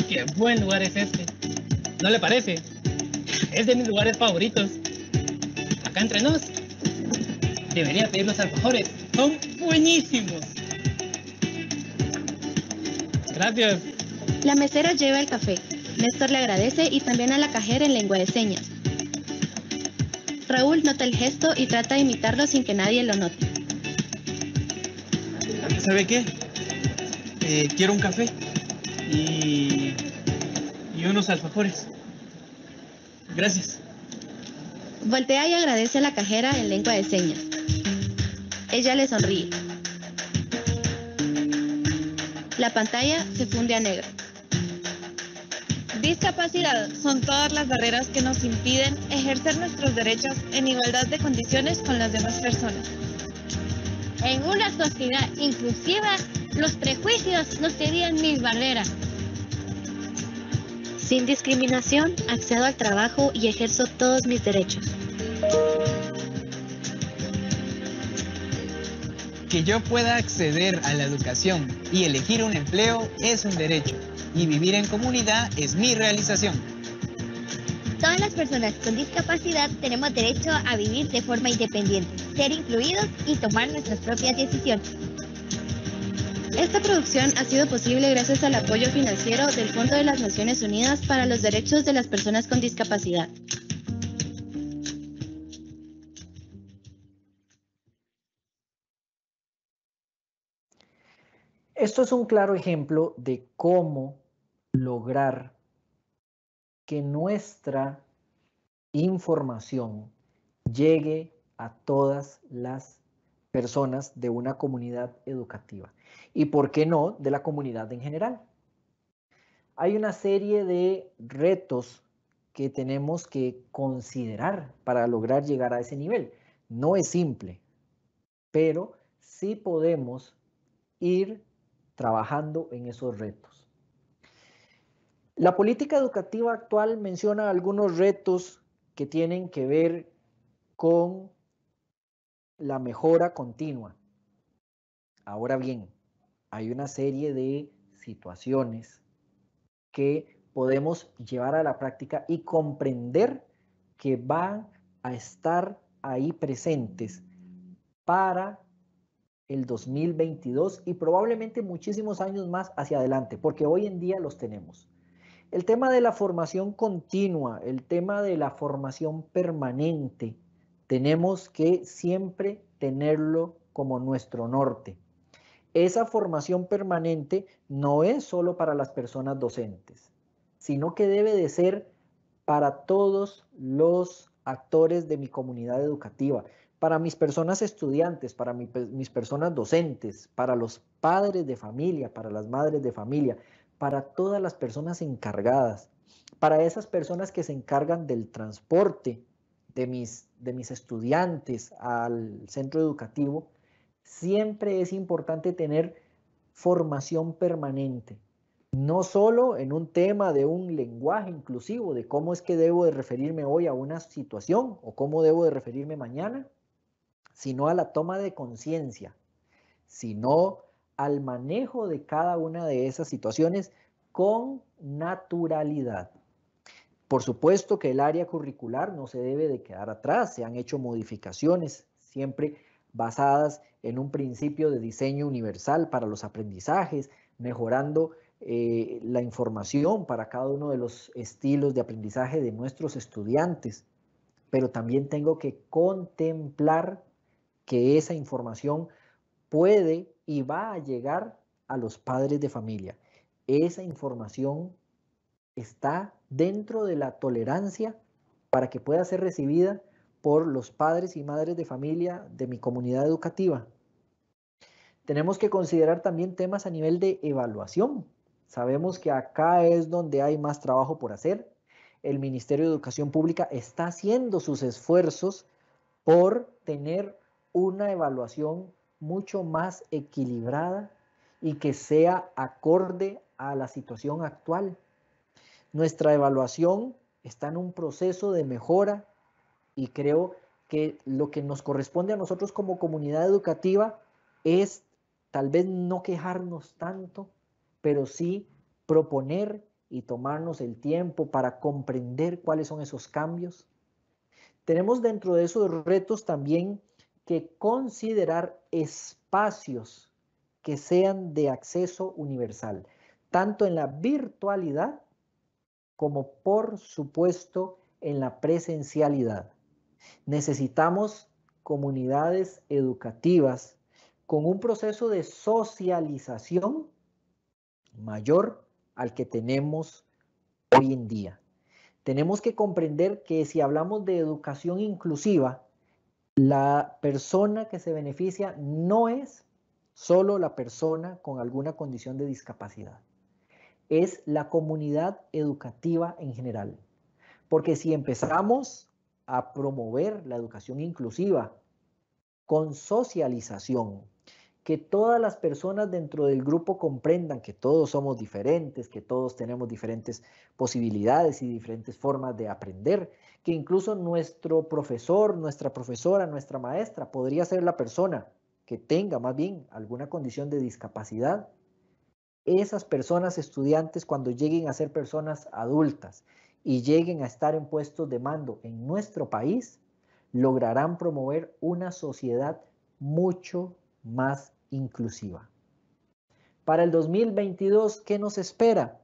Qué buen lugar es este. ¿No le parece? Es de mis lugares favoritos. Acá entre nos. Debería pedir los alfajores. Son buenísimos. Gracias. La mesera lleva el café. Néstor le agradece y también a la cajera en lengua de señas. Raúl nota el gesto y trata de imitarlo sin que nadie lo note. ¿Sabe qué? Quiero un café y unos alfajores. Gracias. Voltea y agradece a la cajera en lengua de señas. Ella le sonríe. La pantalla se funde a negro. discapacidad son todas las barreras que nos impiden ejercer nuestros derechos en igualdad de condiciones con las demás personas. En una sociedad inclusiva, los prejuicios no serían mis barreras. Sin discriminación, accedo al trabajo y ejerzo todos mis derechos. Que yo pueda acceder a la educación y elegir un empleo es un derecho, y vivir en comunidad es mi realización. Todas las personas con discapacidad tenemos derecho a vivir de forma independiente, ser incluidos y tomar nuestras propias decisiones. Esta producción ha sido posible gracias al apoyo financiero del Fondo de las Naciones Unidas para los Derechos de las Personas con Discapacidad. Esto es un claro ejemplo de cómo lograr que nuestra información llegue a todas las personas de una comunidad educativa y, ¿por qué no, de la comunidad en general? Hay una serie de retos que tenemos que considerar para lograr llegar a ese nivel. No es simple, pero sí podemos ir trabajando en esos retos. La política educativa actual menciona algunos retos que tienen que ver con la mejora continua. Ahora bien, hay una serie de situaciones que podemos llevar a la práctica y comprender que van a estar ahí presentes para el 2022 y probablemente muchísimos años más hacia adelante, porque hoy en día los tenemos. El tema de la formación continua, el tema de la formación permanente, tenemos que siempre tenerlo como nuestro norte. Esa formación permanente no es solo para las personas docentes, sino que debe de ser para todos los actores de mi comunidad educativa, para mis personas estudiantes, para mis personas docentes, para los padres de familia, para las madres de familia, para todas las personas encargadas, para esas personas que se encargan del transporte de mis estudiantes al centro educativo. Siempre es importante tener formación permanente, no solo en un tema de un lenguaje inclusivo, de cómo es que debo de referirme hoy a una situación o cómo debo de referirme mañana, sino a la toma de conciencia, sino al manejo de cada una de esas situaciones con naturalidad. Por supuesto que el área curricular no se debe de quedar atrás, se han hecho modificaciones siempre basadas en un principio de diseño universal para los aprendizajes, mejorando la información para cada uno de los estilos de aprendizaje de nuestros estudiantes, pero también tengo que contemplar que esa información puede y va a llegar a los padres de familia. Esa información está dentro de la tolerancia para que pueda ser recibida por los padres y madres de familia de mi comunidad educativa. Tenemos que considerar también temas a nivel de evaluación. Sabemos que acá es donde hay más trabajo por hacer. El Ministerio de Educación Pública está haciendo sus esfuerzos por tener una evaluación mucho más equilibrada y que sea acorde a la situación actual. Nuestra evaluación está en un proceso de mejora y creo que lo que nos corresponde a nosotros como comunidad educativa es tal vez no quejarnos tanto, pero sí proponer y tomarnos el tiempo para comprender cuáles son esos cambios. Tenemos dentro de esos retos también que considerar espacios que sean de acceso universal, tanto en la virtualidad como por supuesto en la presencialidad. Necesitamos comunidades educativas con un proceso de socialización mayor al que tenemos hoy en día. Tenemos que comprender que si hablamos de educación inclusiva, la persona que se beneficia no es solo la persona con alguna condición de discapacidad. es la comunidad educativa en general. Porque si empezamos a promover la educación inclusiva con socialización, que todas las personas dentro del grupo comprendan que todos somos diferentes, que todos tenemos diferentes posibilidades y diferentes formas de aprender, que incluso nuestro profesor, nuestra profesora, nuestra maestra podría ser la persona que tenga más bien alguna condición de discapacidad. Esas personas estudiantes, cuando lleguen a ser personas adultas y lleguen a estar en puestos de mando en nuestro país, lograrán promover una sociedad mucho más inclusiva. Para el 2022, ¿qué nos espera?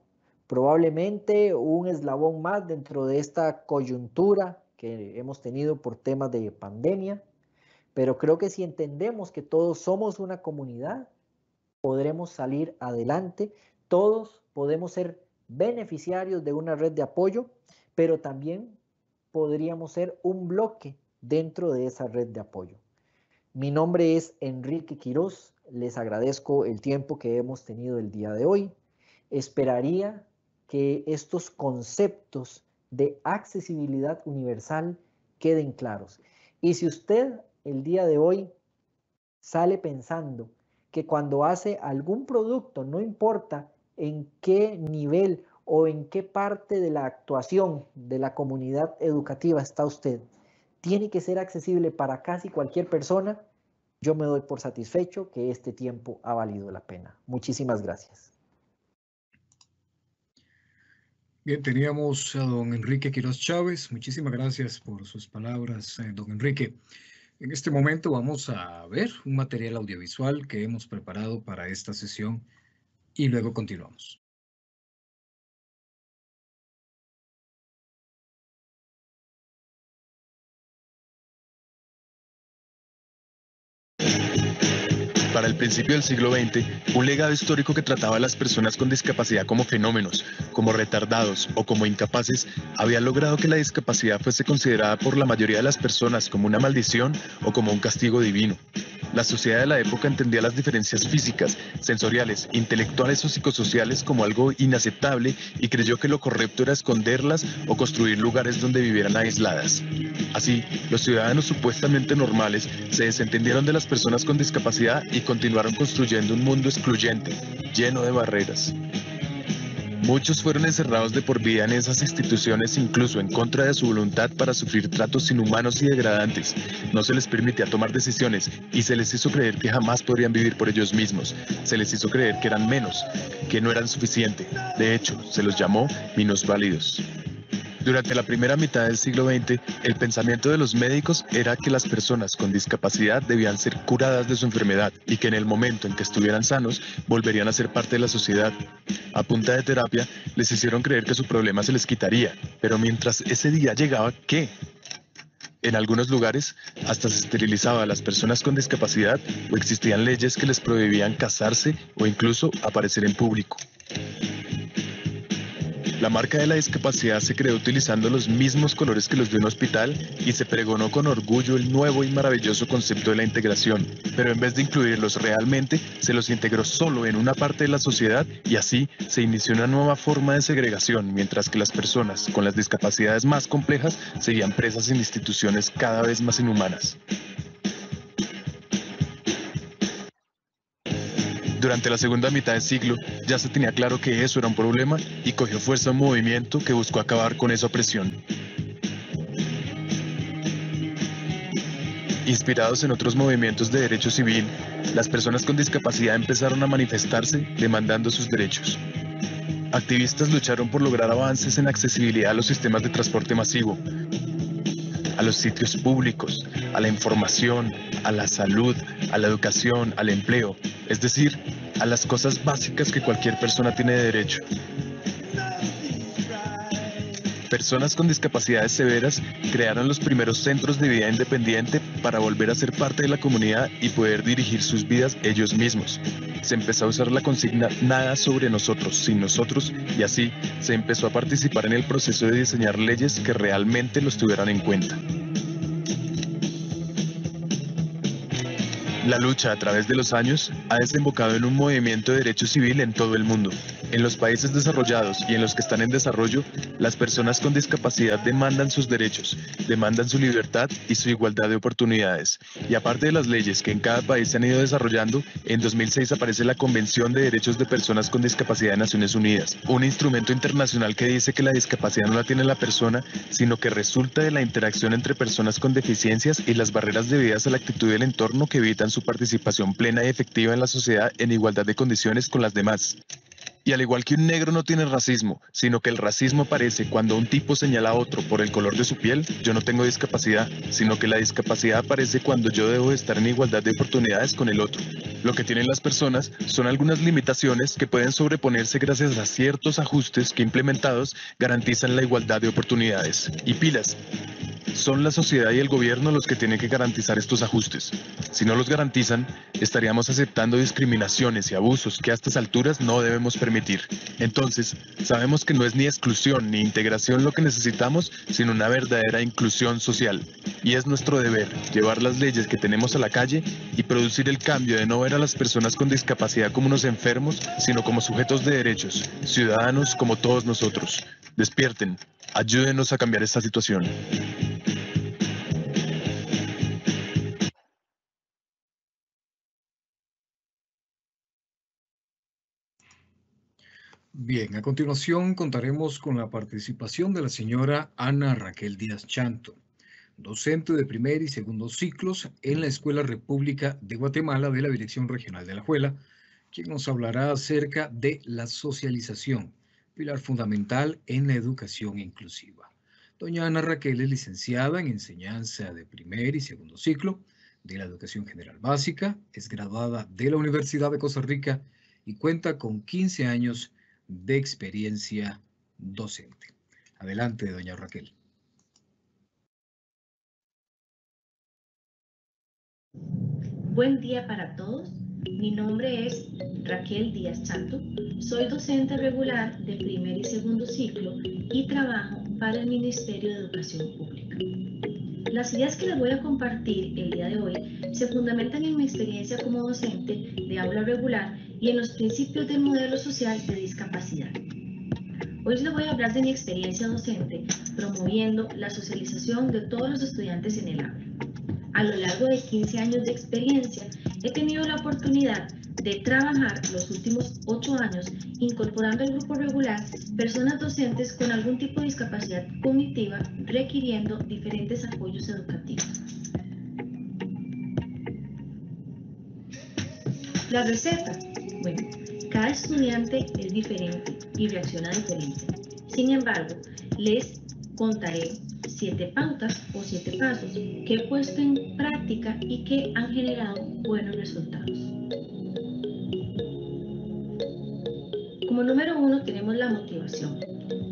Probablemente un eslabón más dentro de esta coyuntura que hemos tenido por temas de pandemia, pero creo que si entendemos que todos somos una comunidad, podremos salir adelante, todos podemos ser beneficiarios de una red de apoyo, pero también podríamos ser un bloque dentro de esa red de apoyo. Mi nombre es Enrique Quiroz, les agradezco el tiempo que hemos tenido el día de hoy. Esperaría que estos conceptos de accesibilidad universal queden claros. Y si usted el día de hoy sale pensando que cuando hace algún producto, no importa en qué nivel o en qué parte de la actuación de la comunidad educativa está usted, tiene que ser accesible para casi cualquier persona, yo me doy por satisfecho que este tiempo ha valido la pena. Muchísimas gracias. Bien, teníamos a don Enrique Quiroz Chávez. Muchísimas gracias por sus palabras, don Enrique. En este momento vamos a ver un material audiovisual que hemos preparado para esta sesión y luego continuamos. Para el principio del siglo XX, un legado histórico que trataba a las personas con discapacidad como fenómenos, como retardados o como incapaces, había logrado que la discapacidad fuese considerada por la mayoría de las personas como una maldición o como un castigo divino. La sociedad de la época entendía las diferencias físicas, sensoriales, intelectuales o psicosociales como algo inaceptable y creyó que lo correcto era esconderlas o construir lugares donde vivieran aisladas. Así, los ciudadanos supuestamente normales se desentendieron de las personas con discapacidad y continuaron construyendo un mundo excluyente, lleno de barreras. Muchos fueron encerrados de por vida en esas instituciones, incluso en contra de su voluntad, para sufrir tratos inhumanos y degradantes. No se les permitía tomar decisiones y se les hizo creer que jamás podrían vivir por ellos mismos. Se les hizo creer que eran menos, que no eran suficiente. De hecho, se los llamó minusválidos. Durante la primera mitad del siglo XX, el pensamiento de los médicos era que las personas con discapacidad debían ser curadas de su enfermedad y que en el momento en que estuvieran sanos, volverían a ser parte de la sociedad. A punta de terapia, les hicieron creer que su problema se les quitaría, pero mientras ese día llegaba, ¿qué? En algunos lugares, hasta se esterilizaba a las personas con discapacidad o existían leyes que les prohibían casarse o incluso aparecer en público. La marca de la discapacidad se creó utilizando los mismos colores que los de un hospital y se pregonó con orgullo el nuevo y maravilloso concepto de la integración, pero en vez de incluirlos realmente, se los integró solo en una parte de la sociedad y así se inició una nueva forma de segregación, mientras que las personas con las discapacidades más complejas seguían presas en instituciones cada vez más inhumanas. Durante la segunda mitad del siglo, ya se tenía claro que eso era un problema y cogió fuerza un movimiento que buscó acabar con esa opresión. Inspirados en otros movimientos de derecho civil, las personas con discapacidad empezaron a manifestarse demandando sus derechos. Activistas lucharon por lograr avances en accesibilidad a los sistemas de transporte masivo, a los sitios públicos, a la información, a la salud, a la educación, al empleo, es decir, a las cosas básicas que cualquier persona tiene derecho. Personas con discapacidades severas crearon los primeros centros de vida independiente para volver a ser parte de la comunidad y poder dirigir sus vidas ellos mismos. Se empezó a usar la consigna nada sobre nosotros, sin nosotros, y así se empezó a participar en el proceso de diseñar leyes que realmente los tuvieran en cuenta. La lucha a través de los años ha desembocado en un movimiento de derecho civil en todo el mundo. En los países desarrollados y en los que están en desarrollo, las personas con discapacidad demandan sus derechos, demandan su libertad y su igualdad de oportunidades. Y aparte de las leyes que en cada país se han ido desarrollando, en 2006 aparece la Convención de Derechos de Personas con Discapacidad de Naciones Unidas, un instrumento internacional que dice que la discapacidad no la tiene la persona, sino que resulta de la interacción entre personas con deficiencias y las barreras debidas a la actitud del entorno que evitan su participación plena y efectiva en la sociedad en igualdad de condiciones con las demás. Y al igual que un negro no tiene racismo, sino que el racismo aparece cuando un tipo señala a otro por el color de su piel, yo no tengo discapacidad, sino que la discapacidad aparece cuando yo debo estar en igualdad de oportunidades con el otro. Lo que tienen las personas son algunas limitaciones que pueden sobreponerse gracias a ciertos ajustes que implementados garantizan la igualdad de oportunidades. Y pilas, son la sociedad y el gobierno los que tienen que garantizar estos ajustes. Si no los garantizan, estaríamos aceptando discriminaciones y abusos que a estas alturas no debemos permitir. Entonces, sabemos que no es ni exclusión ni integración lo que necesitamos, sino una verdadera inclusión social. Y es nuestro deber llevar las leyes que tenemos a la calle y producir el cambio de no ver a las personas con discapacidad como unos enfermos, sino como sujetos de derechos, ciudadanos como todos nosotros. Despierten, ayúdenos a cambiar esta situación. Bien, a continuación contaremos con la participación de la señora Ana Raquel Díaz Chanto, docente de primer y segundo ciclos en la Escuela República de Guatemala de la Dirección Regional de Alajuela, quien nos hablará acerca de la socialización, pilar fundamental en la educación inclusiva. Doña Ana Raquel es licenciada en enseñanza de primer y segundo ciclo de la educación general básica, es graduada de la Universidad de Costa Rica y cuenta con 15 años de experiencia docente. Adelante, doña Raquel. Buen día para todos. Mi nombre es Raquel Díaz Chanto. Soy docente regular de primer y segundo ciclo y trabajo para el Ministerio de Educación Pública. Las ideas que les voy a compartir el día de hoy se fundamentan en mi experiencia como docente de aula regular y en los principios del modelo social de discapacidad. Hoy les voy a hablar de mi experiencia docente promoviendo la socialización de todos los estudiantes en el aula. A lo largo de 15 años de experiencia, he tenido la oportunidad de trabajar los últimos 8 años incorporando al grupo regular personas docentes con algún tipo de discapacidad cognitiva requiriendo diferentes apoyos educativos. La receta. Bueno, cada estudiante es diferente y reacciona diferente. Sin embargo, les contaré 7 pautas o 7 pasos que he puesto en práctica y que han generado buenos resultados. Como número 1 tenemos la motivación.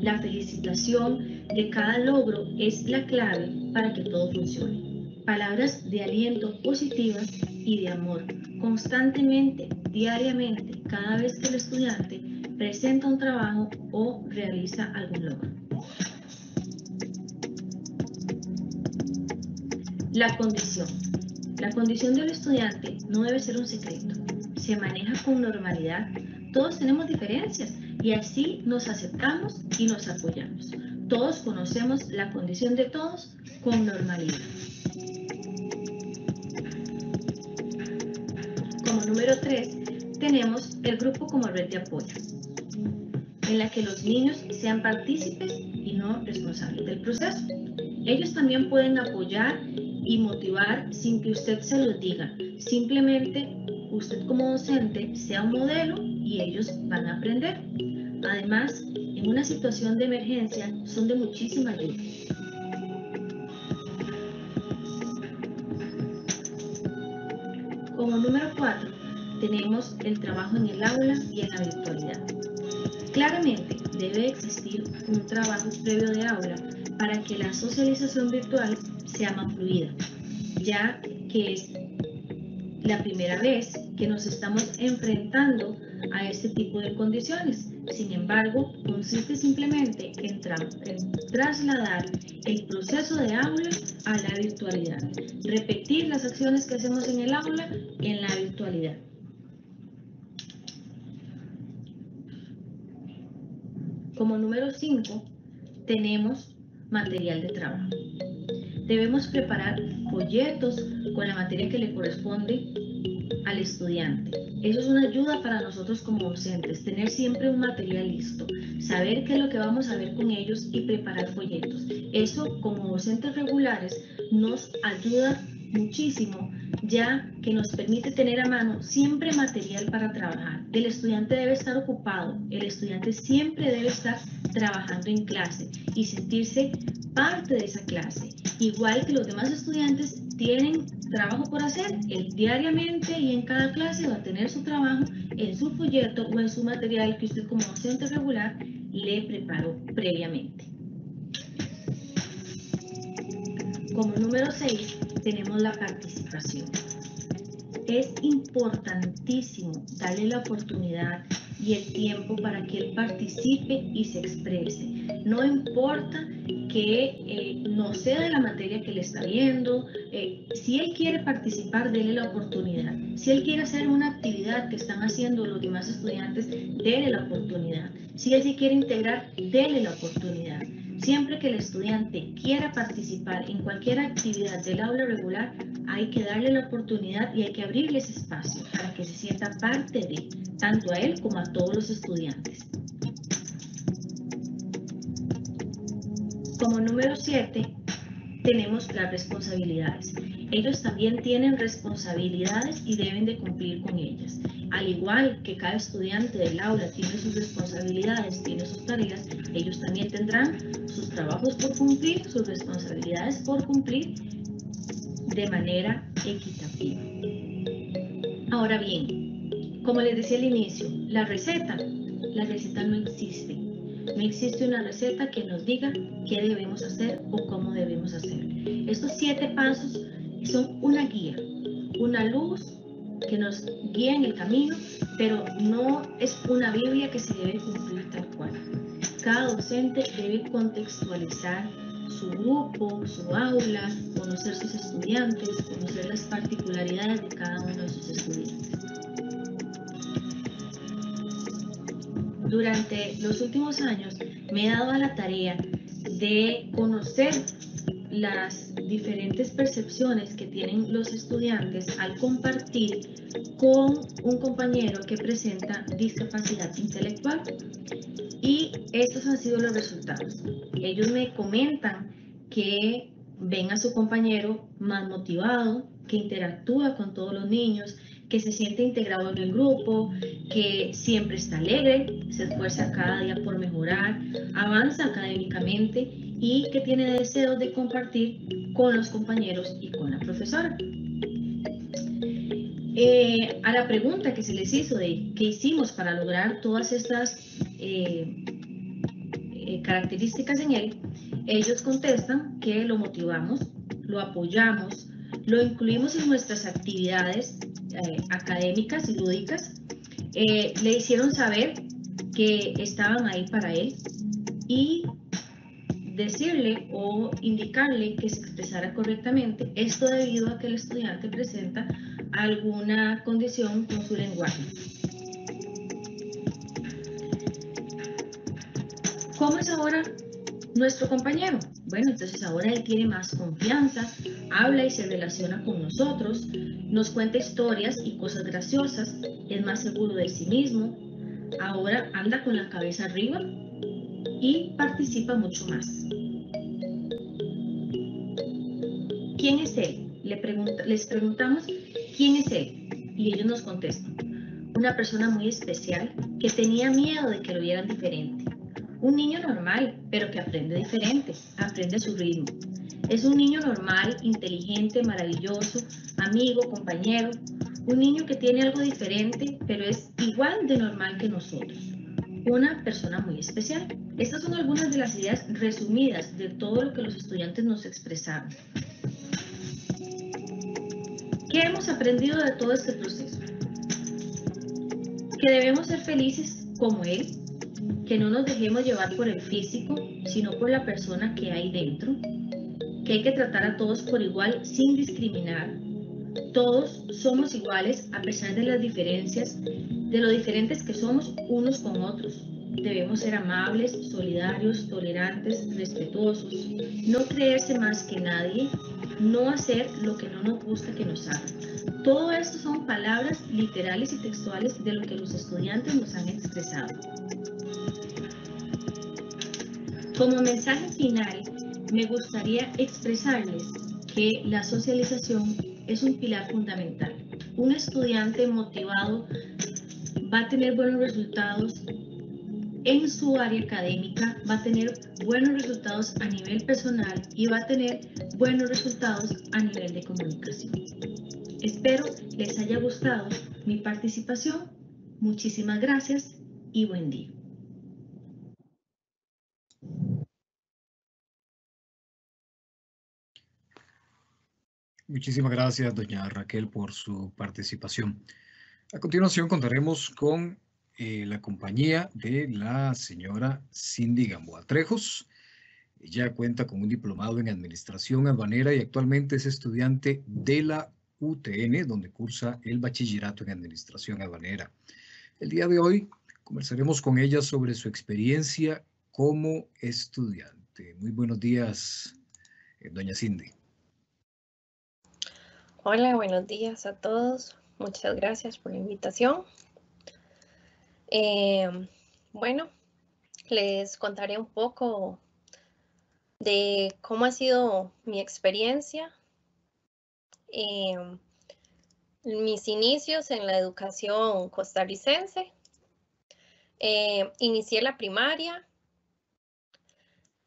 La felicitación de cada logro es la clave para que todo funcione. Palabras de aliento positivas y de amor constantemente, diariamente, cada vez que el estudiante presenta un trabajo o realiza algún logro. La condición. La condición del estudiante no debe ser un secreto. Se maneja con normalidad. Todos tenemos diferencias y así nos aceptamos y nos apoyamos. Todos conocemos la condición de todos con normalidad. Como número 3, tenemos el grupo como red de apoyo, en la que los niños sean partícipes y no responsables del proceso. Ellos también pueden apoyar y motivar sin que usted se los diga. Simplemente usted como docente sea un modelo y ellos van a aprender. Además, en una situación de emergencia son de muchísima ayuda. Como número 4, tenemos el trabajo en el aula y en la virtualidad. Claramente debe existir un trabajo previo de aula para que la socialización virtual sea más fluida, ya que es la primera vez que nos estamos enfrentando a este tipo de condiciones. Sin embargo, consiste simplemente en trasladar el proceso de aula a la virtualidad, repetir las acciones que hacemos en el aula en la virtualidad. Como número 5, tenemos material de trabajo. Debemos preparar folletos con la materia que le corresponde al estudiante. Eso es una ayuda para nosotros como docentes, tener siempre un material listo, saber qué es lo que vamos a ver con ellos y preparar folletos. Eso como docentes regulares nos ayuda muchísimo, ya que nos permite tener a mano siempre material para trabajar. El estudiante debe estar ocupado, el estudiante siempre debe estar trabajando en clase y sentirse parte de esa clase. Igual que los demás estudiantes tienen trabajo por hacer, él diariamente y en cada clase va a tener su trabajo en su folleto o en su material que usted como docente regular le preparó previamente. Como número 6 tenemos la participación. Es importantísimo darle la oportunidad y el tiempo para que él participe y se exprese. No importa que no sea de la materia que le está viendo, si él quiere participar, dele la oportunidad. Si él quiere hacer una actividad que están haciendo los demás estudiantes, dele la oportunidad. Si él se quiere integrar, dele la oportunidad. Siempre que el estudiante quiera participar en cualquier actividad del aula regular, hay que darle la oportunidad y hay que abrirle ese espacio para que se sienta parte de, tanto a él como a todos los estudiantes. Como número 7, tenemos las responsabilidades. Ellos también tienen responsabilidades y deben de cumplir con ellas. Al igual que cada estudiante del aula tiene sus responsabilidades, tiene sus tareas, ellos también tendrán sus trabajos por cumplir, sus responsabilidades por cumplir de manera equitativa. Ahora bien, como les decía al inicio, la receta no existe. No existe una receta que nos diga qué debemos hacer o cómo debemos hacer. Estos 7 pasos son una guía, una luz que nos guía en el camino, pero no es una Biblia que se debe cumplir tal cual. Cada docente debe contextualizar su grupo, su aula, conocer sus estudiantes, conocer las particularidades de cada uno de sus estudiantes. Durante los últimos años me he dado a la tarea de conocer las diferentes percepciones que tienen los estudiantes al compartir con un compañero que presenta discapacidad intelectual. Y estos han sido los resultados. Ellos me comentan que ven a su compañero más motivado, que interactúa con todos los niños, que se siente integrado en el grupo, que siempre está alegre, se esfuerza cada día por mejorar, avanza académicamente y que tiene deseos de compartir con los compañeros y con la profesora. A la pregunta que se les hizo de qué hicimos para lograr todas estas características en él, ellos contestan que lo motivamos, lo apoyamos, lo incluimos en nuestras actividades académicas y lúdicas, le hicieron saber que estaban ahí para él y decirle o indicarle que se expresara correctamente, esto debido a que el estudiante presenta alguna condición con su lenguaje. ¿Cómo es ahora nuestro compañero? Bueno, entonces ahora él tiene más confianza, habla y se relaciona con nosotros, nos cuenta historias y cosas graciosas, es más seguro de sí mismo, ahora anda con la cabeza arriba y participa mucho más. ¿Quién es él? Les preguntamos ¿quién es él? Y ellos nos contestan: una persona muy especial que tenía miedo de que lo vieran diferente. Un niño normal, pero que aprende diferente, aprende a su ritmo. Es un niño normal, inteligente, maravilloso, amigo, compañero. Un niño que tiene algo diferente, pero es igual de normal que nosotros. Una persona muy especial. Estas son algunas de las ideas resumidas de todo lo que los estudiantes nos expresaron. ¿Qué hemos aprendido de todo este proceso? Que debemos ser felices como él, que no nos dejemos llevar por el físico, sino por la persona que hay dentro, que hay que tratar a todos por igual sin discriminar. Todos somos iguales a pesar de las diferencias, de lo diferentes que somos unos con otros. Debemos ser amables, solidarios, tolerantes, respetuosos, no creerse más que nadie, no hacer lo que no nos gusta que nos hagan. Todo esto son palabras literales y textuales de lo que los estudiantes nos han expresado. Como mensaje final, me gustaría expresarles que la socialización es un pilar fundamental. Un estudiante motivado va a tener buenos resultados en su área académica, va a tener buenos resultados a nivel personal y va a tener buenos resultados a nivel de comunicación. Espero les haya gustado mi participación. Muchísimas gracias y buen día. Muchísimas gracias, doña Raquel, por su participación. A continuación contaremos con la compañía de la señora Cindy Gamboa Trejos. Ella cuenta con un diplomado en Administración Aduanera y actualmente es estudiante de la UTN, donde cursa el bachillerato en Administración Aduanera. El día de hoy conversaremos con ella sobre su experiencia como estudiante. Muy buenos días, doña Cindy. Hola, buenos días a todos. Muchas gracias por la invitación. Bueno, les contaré un poco de cómo ha sido mi experiencia, mis inicios en la educación costarricense. Inicié la primaria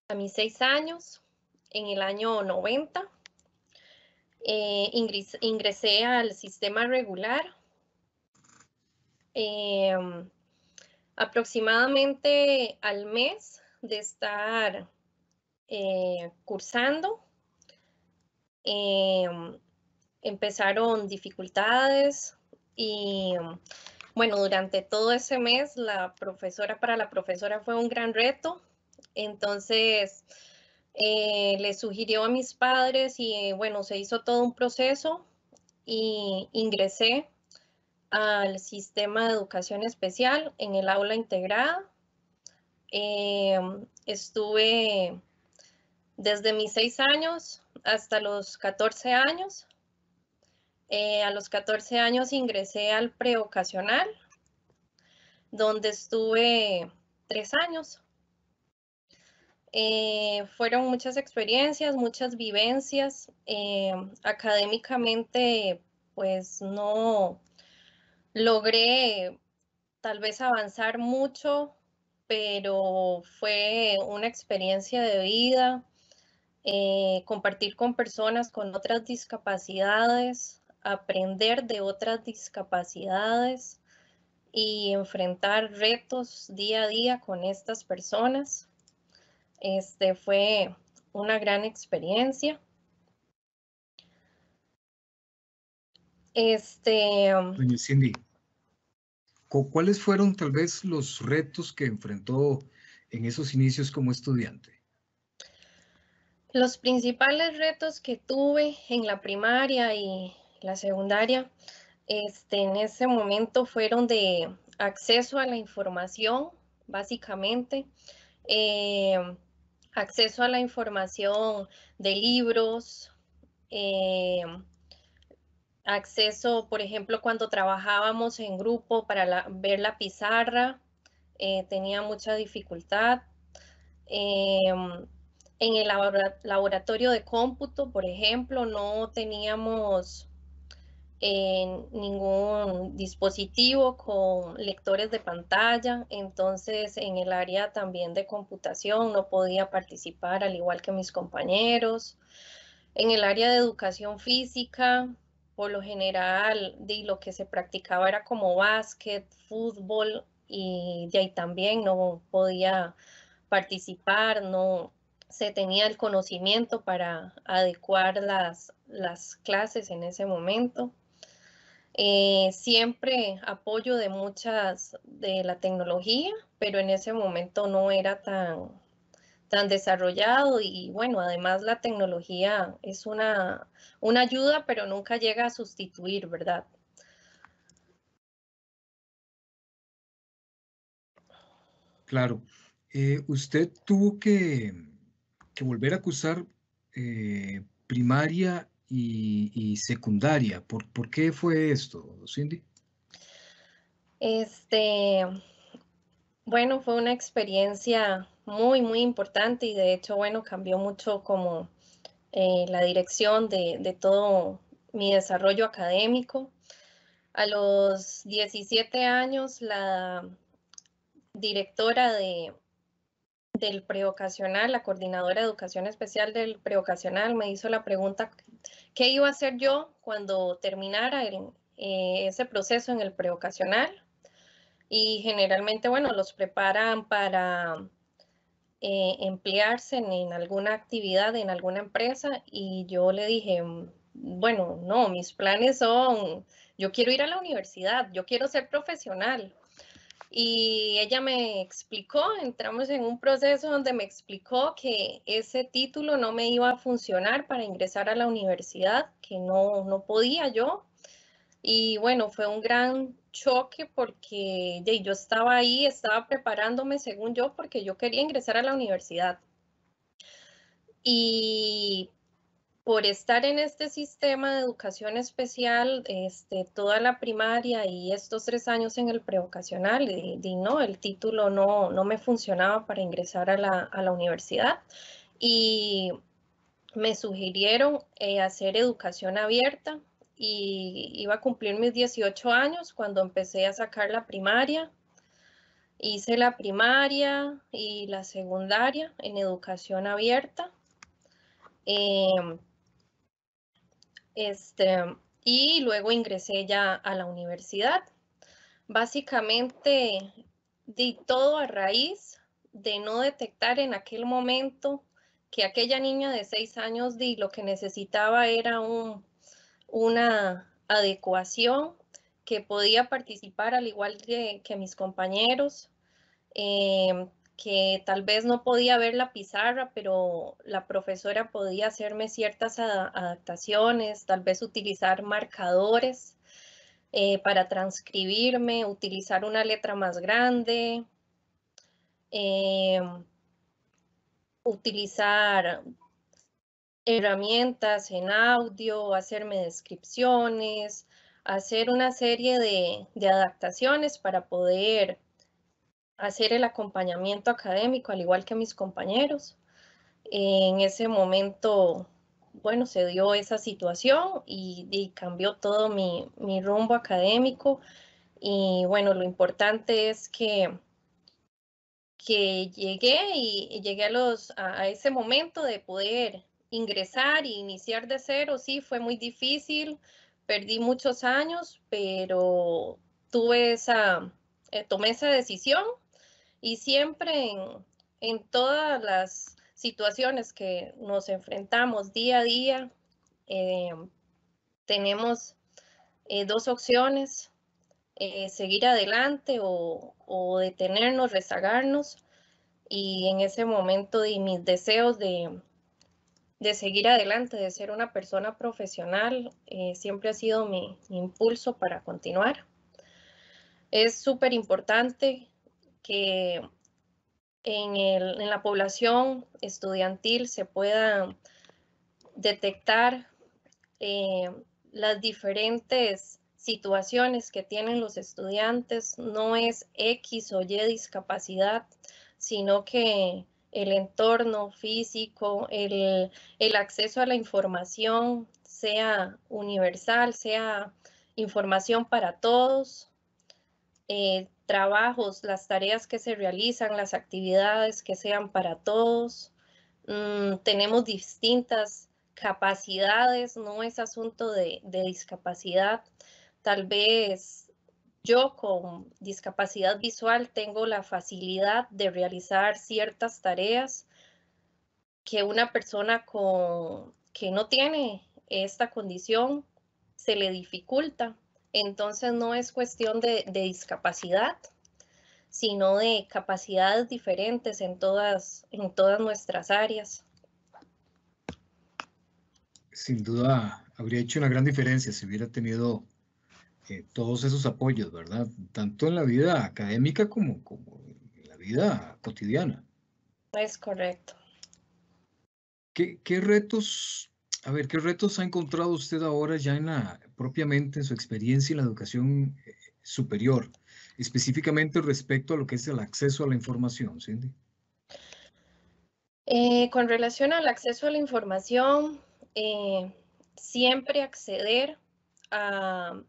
a mis 6 años, en el año 90. Ingresé al sistema regular. Aproximadamente al mes de estar cursando, empezaron dificultades y bueno, durante todo ese mes para la profesora fue un gran reto. Entonces le sugirió a mis padres y bueno, se hizo todo un proceso y ingresé al sistema de educación especial en el aula integrada. Estuve desde mis 6 años hasta los 14 años. A los 14 años ingresé al preocasional, donde estuve 3 años. Fueron muchas experiencias, muchas vivencias. Académicamente, pues no logré tal vez avanzar mucho, pero fue una experiencia de vida, compartir con personas con otras discapacidades, aprender de otras discapacidades y enfrentar retos día a día con estas personas. Fue una gran experiencia. Doña Cindy, ¿cuáles fueron tal vez los retos que enfrentó en esos inicios como estudiante? Los principales retos que tuve en la primaria y la secundaria, en ese momento fueron de acceso a la información, básicamente, acceso a la información de libros, acceso, por ejemplo, cuando trabajábamos en grupo para ver la pizarra, tenía mucha dificultad. En el laboratorio de cómputo, por ejemplo, no teníamos ningún dispositivo con lectores de pantalla, entonces en el área también de computación no podía participar al igual que mis compañeros. En el área de educación física, por lo general, lo que se practicaba era como básquet, fútbol, y de ahí también no podía participar, no se tenía el conocimiento para adecuar las clases en ese momento. Siempre apoyo de muchas de la tecnología, pero en ese momento no era tan desarrollado y bueno, además la tecnología es una ayuda, pero nunca llega a sustituir, ¿verdad? Claro. Usted tuvo que volver a cursar primaria y secundaria. ¿Por qué fue esto, Cindy? Bueno, fue una experiencia muy, muy importante y de hecho, bueno, cambió mucho como la dirección de todo mi desarrollo académico. A los 17 años, la directora del prevocacional, la coordinadora de educación especial del prevocacional, me hizo la pregunta, ¿qué iba a hacer yo cuando terminara ese proceso en el prevocacional? Y generalmente, bueno, los preparan para emplearse en alguna actividad, en alguna empresa, y yo le dije, bueno, no, mis planes son, yo quiero ir a la universidad, yo quiero ser profesional. Y ella me explicó, entramos en un proceso donde me explicó que ese título no me iba a funcionar para ingresar a la universidad, que no podía yo. Y bueno, fue un gran choque porque yo estaba ahí, estaba preparándome según yo, porque yo quería ingresar a la universidad. Y por estar en este sistema de educación especial, toda la primaria y estos 3 años en el prevocacional, no, el título no me funcionaba para ingresar a la universidad. Y me sugirieron hacer educación abierta y iba a cumplir mis 18 años cuando empecé a sacar la primaria. Hice la primaria y la secundaria en educación abierta. Y luego ingresé ya a la universidad. Básicamente, di todo a raíz de no detectar en aquel momento que aquella niña de 6 años lo que necesitaba era una adecuación, que podía participar al igual que mis compañeros, que tal vez no podía ver la pizarra, pero la profesora podía hacerme ciertas adaptaciones, tal vez utilizar marcadores para transcribirme, utilizar una letra más grande, utilizar herramientas en audio, hacerme descripciones, hacer una serie de adaptaciones para poder hacer el acompañamiento académico, al igual que mis compañeros. En ese momento, bueno, se dio esa situación y cambió todo mi rumbo académico. Y bueno, lo importante es que llegué a ese momento de poder ingresar e iniciar de cero. Sí, fue muy difícil, perdí muchos años, pero tomé esa decisión. Y siempre en todas las situaciones que nos enfrentamos día a día, tenemos 2 opciones, seguir adelante o detenernos, rezagarnos. Y en ese momento mis deseos de seguir adelante, de ser una persona profesional, siempre ha sido mi impulso para continuar. Es súper importante que en la población estudiantil se pueda detectar las diferentes situaciones que tienen los estudiantes. No es X o Y discapacidad, sino que el entorno físico, el acceso a la información sea universal, sea información para todos. Trabajos, las tareas que se realizan, las actividades que sean para todos. Tenemos distintas capacidades, no es asunto de discapacidad. Tal vez yo con discapacidad visual tengo la facilidad de realizar ciertas tareas que una persona que no tiene esta condición se le dificulta. Entonces no es cuestión de discapacidad, sino de capacidades diferentes en todas nuestras áreas. Sin duda habría hecho una gran diferencia si hubiera tenido todos esos apoyos, ¿verdad? Tanto en la vida académica como en la vida cotidiana. Es correcto. ¿Qué retos, qué retos ha encontrado usted ahora ya propiamente en su experiencia en la educación superior, específicamente respecto a lo que es el acceso a la información, Cindy? Con relación al acceso a la información, siempre acceder a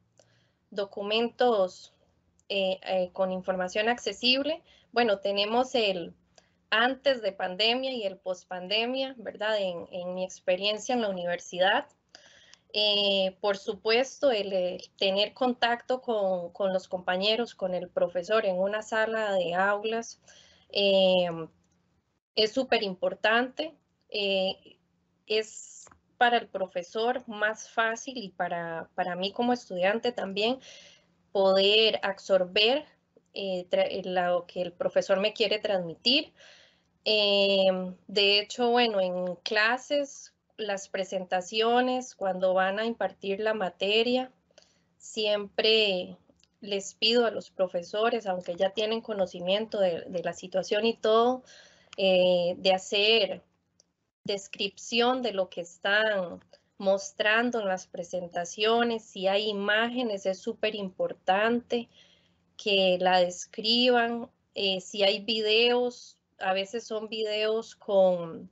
documentos con información accesible. Bueno, tenemos el antes de pandemia y el post pandemia, ¿verdad? En mi experiencia en la universidad. Por supuesto, el tener contacto con los compañeros, con el profesor en una sala de aulas, es súper importante. Es para el profesor más fácil y para mí como estudiante también poder absorber lo que el profesor me quiere transmitir. De hecho, bueno, en clases, las presentaciones, cuando van a impartir la materia, siempre les pido a los profesores, aunque ya tienen conocimiento de la situación y todo, de hacer descripción de lo que están mostrando en las presentaciones. Si hay imágenes, es súper importante que la describan. Si hay videos, a veces son videos con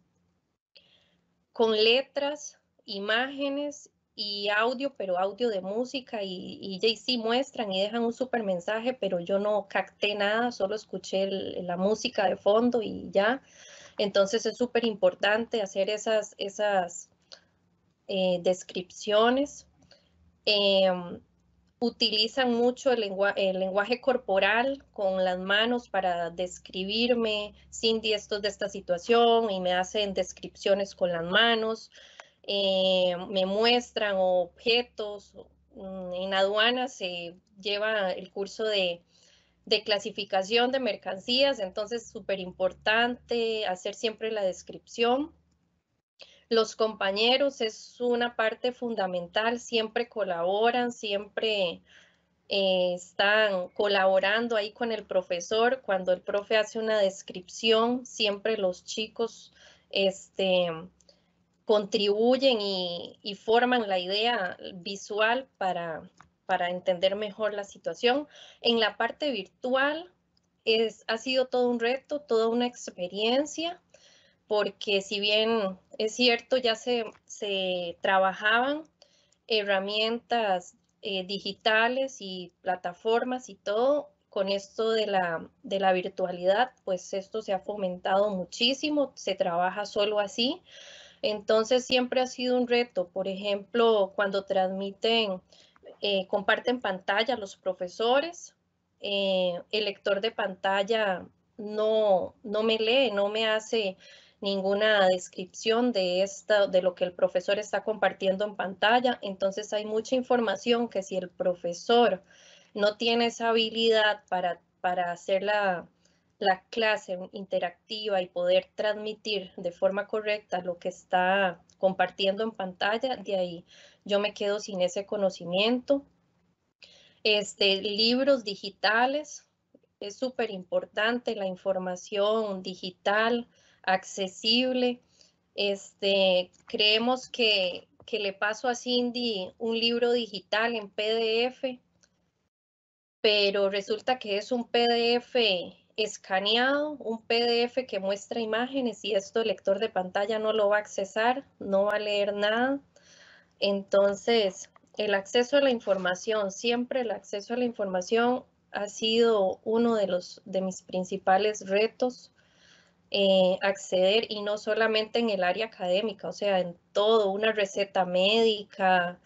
letras, imágenes y audio, pero audio de música y sí muestran y dejan un súper mensaje, pero yo no capté nada, solo escuché la música de fondo y ya. Entonces es súper importante hacer esas descripciones. Utilizan mucho el lenguaje corporal con las manos para describirme, Cindy, esto es de esta situación, y me hacen descripciones con las manos, me muestran objetos. En aduanas se lleva el curso de clasificación de mercancías, entonces es súper importante hacer siempre la descripción. Los compañeros es una parte fundamental, siempre colaboran, siempre están colaborando ahí con el profesor. Cuando el profe hace una descripción, siempre los chicos contribuyen y forman la idea visual para entender mejor la situación. En la parte virtual ha sido todo un reto, toda una experiencia, porque si bien es cierto, ya se trabajaban herramientas digitales y plataformas y todo, con esto de la virtualidad, pues esto se ha fomentado muchísimo, se trabaja solo así. Entonces siempre ha sido un reto. Por ejemplo, cuando transmiten, comparten pantalla los profesores, el lector de pantalla no me lee, no me hace ninguna descripción de lo que el profesor está compartiendo en pantalla. Entonces hay mucha información que si el profesor no tiene esa habilidad para hacer la clase interactiva y poder transmitir de forma correcta lo que está compartiendo en pantalla, de ahí yo me quedo sin ese conocimiento. Libros digitales, es súper importante la información digital, accesible. Creemos que le paso a Cindy un libro digital en PDF, pero resulta que es un PDF escaneado, un PDF que muestra imágenes y esto el lector de pantalla no lo va a accesar, no va a leer nada. Entonces, el acceso a la información, siempre el acceso a la información ha sido uno de mis principales retos, acceder, y no solamente en el área académica, o sea, en todo, una receta médica,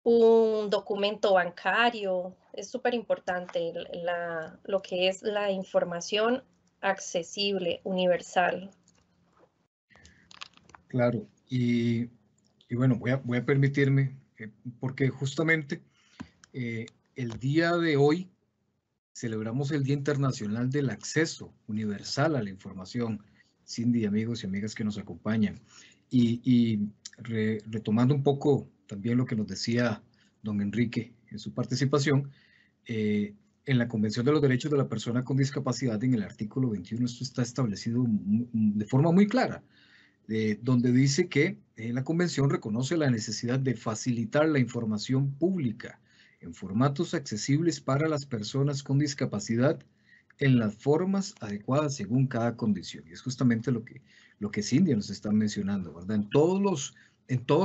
un documento bancario. Es súper importante lo que es la información accesible, universal. Claro, y bueno, voy a permitirme, porque justamente el día de hoy celebramos el Día Internacional del Acceso Universal a la Información. Cindy, amigos y amigas que nos acompañan. Y retomando un poco también lo que nos decía don Enrique en su participación, en la Convención de los Derechos de la Persona con Discapacidad, en el artículo 21, esto está establecido de forma muy clara, donde dice que la Convención reconoce la necesidad de facilitar la información pública en formatos accesibles para las personas con discapacidad en las formas adecuadas según cada condición. Y es justamente lo que Cindy nos está mencionando, ¿verdad? En todos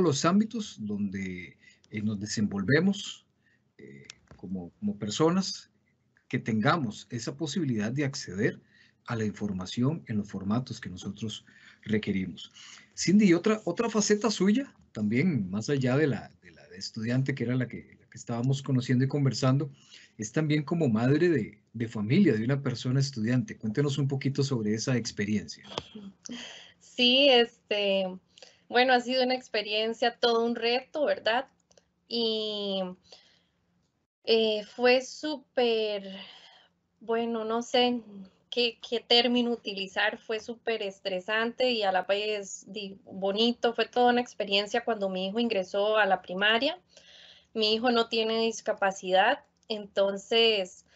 los ámbitos donde nos desenvolvemos como personas, que tengamos esa posibilidad de acceder a la información en los formatos que nosotros requerimos. Cindy, otra faceta suya, también más allá de la de estudiante, que era la que estábamos conociendo y conversando, es también como madre de familia de una persona estudiante. Cuéntenos un poquito sobre esa experiencia. Sí, bueno, ha sido una experiencia, todo un reto, ¿verdad? Y fue súper, bueno, no sé qué término utilizar, fue súper estresante y a la vez bonito. Fue toda una experiencia cuando mi hijo ingresó a la primaria. Mi hijo no tiene discapacidad, entonces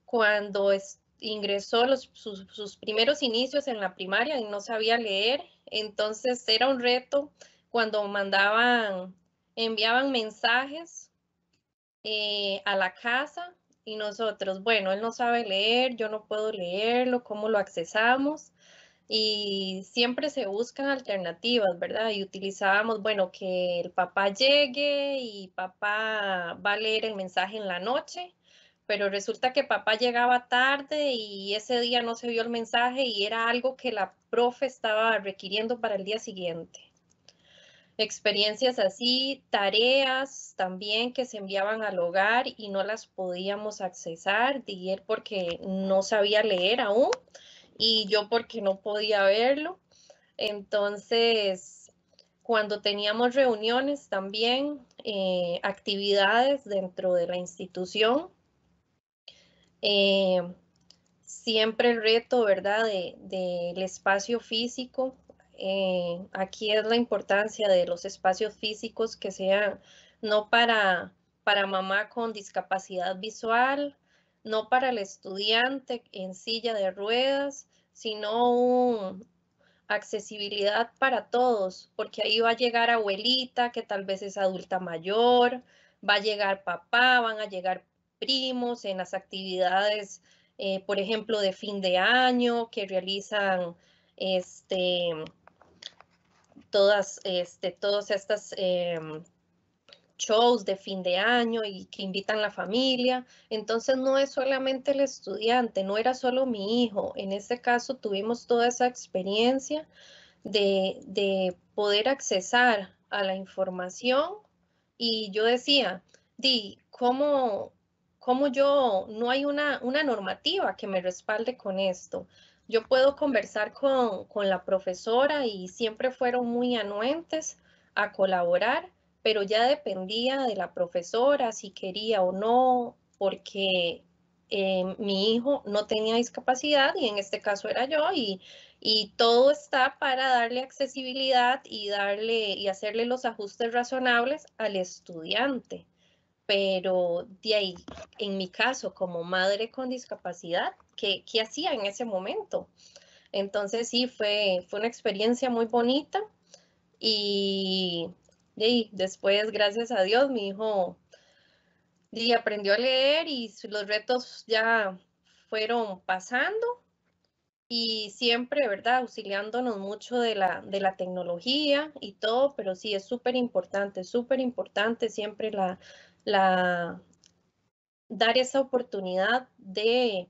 cuando ingresó sus primeros inicios en la primaria y no sabía leer, entonces era un reto cuando enviaban mensajes a la casa y nosotros, bueno, él no sabe leer, yo no puedo leerlo, ¿cómo lo accesamos? Y siempre se buscan alternativas, ¿verdad? Y utilizábamos, bueno, que el papá llegue y papá va a leer el mensaje en la noche, pero resulta que papá llegaba tarde y ese día no se vio el mensaje y era algo que la profe estaba requiriendo para el día siguiente. Experiencias así, tareas también que se enviaban al hogar y no las podíamos accesar, y él porque no sabía leer aún y yo porque no podía verlo. Entonces, cuando teníamos reuniones también, actividades dentro de la institución, siempre el reto, ¿verdad?, del espacio físico. Aquí es la importancia de los espacios físicos que sean no para mamá con discapacidad visual, no para el estudiante en silla de ruedas, sino accesibilidad para todos, porque ahí va a llegar abuelita que tal vez es adulta mayor, va a llegar papá, van a llegar primos en las actividades, por ejemplo, de fin de año que realizan todas estas shows de fin de año y que invitan a la familia. Entonces no es solamente el estudiante, no era solo mi hijo. En este caso tuvimos toda esa experiencia de poder accesar a la información y yo decía, ¿cómo yo, no hay una normativa que me respalde con esto? Yo puedo conversar con la profesora y siempre fueron muy anuentes a colaborar, pero ya dependía de la profesora si quería o no, porque mi hijo no tenía discapacidad y en este caso era yo y todo está para darle accesibilidad y hacerle los ajustes razonables al estudiante. Pero de ahí, en mi caso, como madre con discapacidad, ¿qué hacía en ese momento? Entonces sí, fue una experiencia muy bonita y después, gracias a Dios, mi hijo aprendió a leer y los retos ya fueron pasando y siempre, ¿verdad? Auxiliándonos mucho de la tecnología y todo, pero sí es súper importante siempre dar esa oportunidad de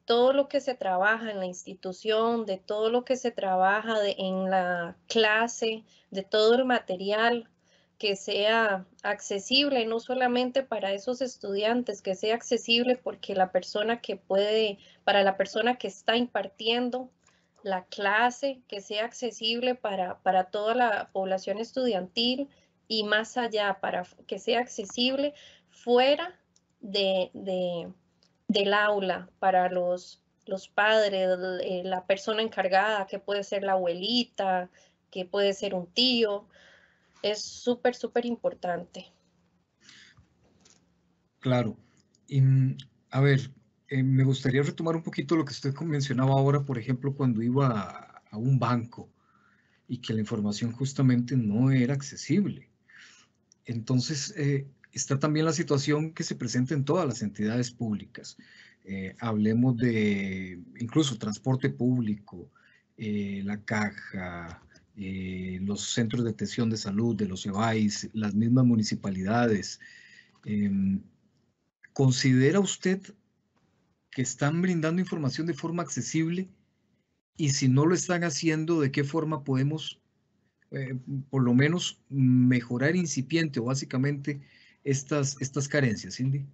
todo lo que se trabaja en la institución, de todo lo que se trabaja en la clase, de todo el material que sea accesible, no solamente para esos estudiantes, que sea accesible porque para la persona que está impartiendo la clase, que sea accesible para toda la población estudiantil y más allá, para que sea accesible fuera del aula para los padres, la persona encargada, que puede ser la abuelita, que puede ser un tío. Es súper importante. Claro. Y A ver, me gustaría retomar un poquito lo que usted mencionaba ahora, por ejemplo, cuando iba a un banco y que la información justamente no era accesible. Entonces, está también la situación que se presenta en todas las entidades públicas. Hablemos de incluso transporte público, la caja, los centros de atención de salud, de los EBAIS, las mismas municipalidades. ¿Considera usted que están brindando información de forma accesible? Y si no lo están haciendo, ¿de qué forma podemos, por lo menos, mejorar incipiente o básicamente estas carencias, Cindy?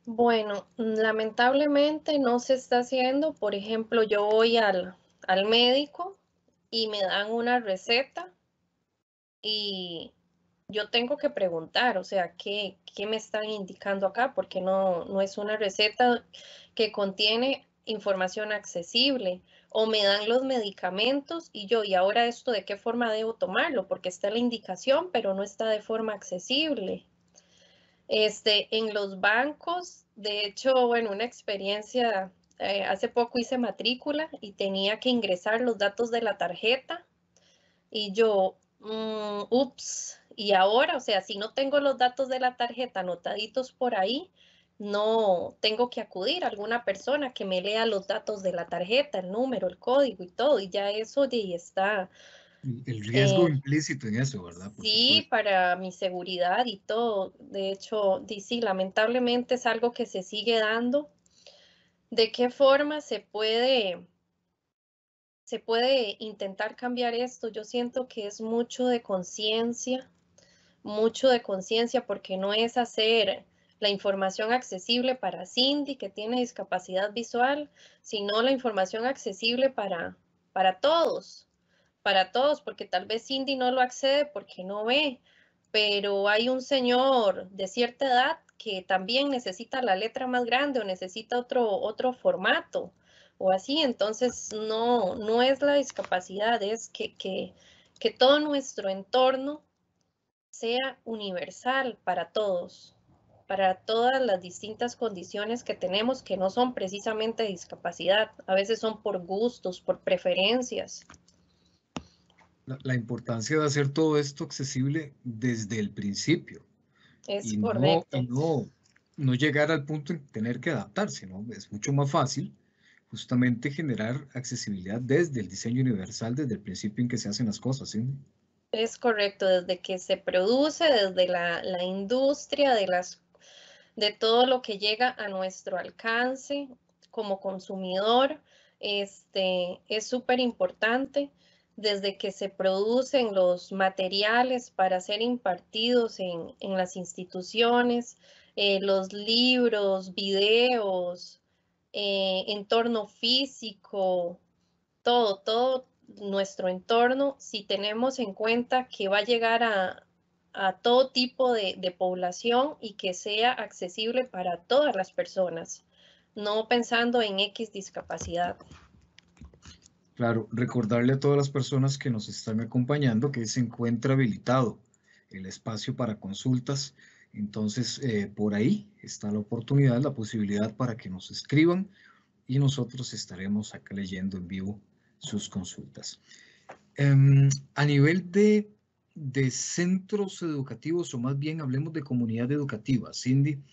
Bueno, lamentablemente no se está haciendo. Por ejemplo, yo voy al médico y me dan una receta y yo tengo que preguntar, o sea, ¿qué me están indicando acá? Porque no es una receta que contiene información accesible. O me dan los medicamentos y ¿y ahora esto de qué forma debo tomarlo? Porque está la indicación, pero no está de forma accesible. En los bancos, de hecho, bueno, una experiencia, hace poco hice matrícula y tenía que ingresar los datos de la tarjeta y yo, ups, y ahora, o sea, si no tengo los datos de la tarjeta anotaditos por ahí, no tengo que acudir a alguna persona que me lea los datos de la tarjeta, el número, el código y todo, y ya eso ya está. El riesgo implícito en eso, ¿verdad? Por Sí, supuesto. para mi seguridad y todo. De hecho, sí, lamentablemente es algo que se sigue dando. ¿De qué forma se puede intentar cambiar esto? Yo siento que es mucho de conciencia porque no es hacer la información accesible para Cindy, que tiene discapacidad visual, sino la información accesible para todos, porque tal vez Cindy no lo accede porque no ve, pero hay un señor de cierta edad que también necesita la letra más grande o necesita otro formato o así. Entonces no es la discapacidad, es que todo nuestro entorno sea universal para todos, para todas las distintas condiciones que tenemos, que no son precisamente discapacidad, a veces son por gustos, por preferencias. La importancia de hacer todo esto accesible desde el principio. Es correcto. No llegar al punto en tener que adaptarse, ¿no? Es mucho más fácil justamente generar accesibilidad desde el diseño universal, desde el principio en que se hacen las cosas, ¿sí? Es correcto, desde que se produce, desde la industria, de todo lo que llega a nuestro alcance como consumidor, es súper importante. Desde que se producen los materiales para ser impartidos en las instituciones, los libros, videos, entorno físico, todo nuestro entorno, si tenemos en cuenta que va a llegar a todo tipo de población y que sea accesible para todas las personas, no pensando en X discapacidad. Claro, recordarle a todas las personas que nos están acompañando que se encuentra habilitado el espacio para consultas. Entonces, por ahí está la oportunidad, la posibilidad para que nos escriban y nosotros estaremos acá leyendo en vivo sus consultas. A nivel de centros educativos, o más bien hablemos de comunidad educativa, Cindy,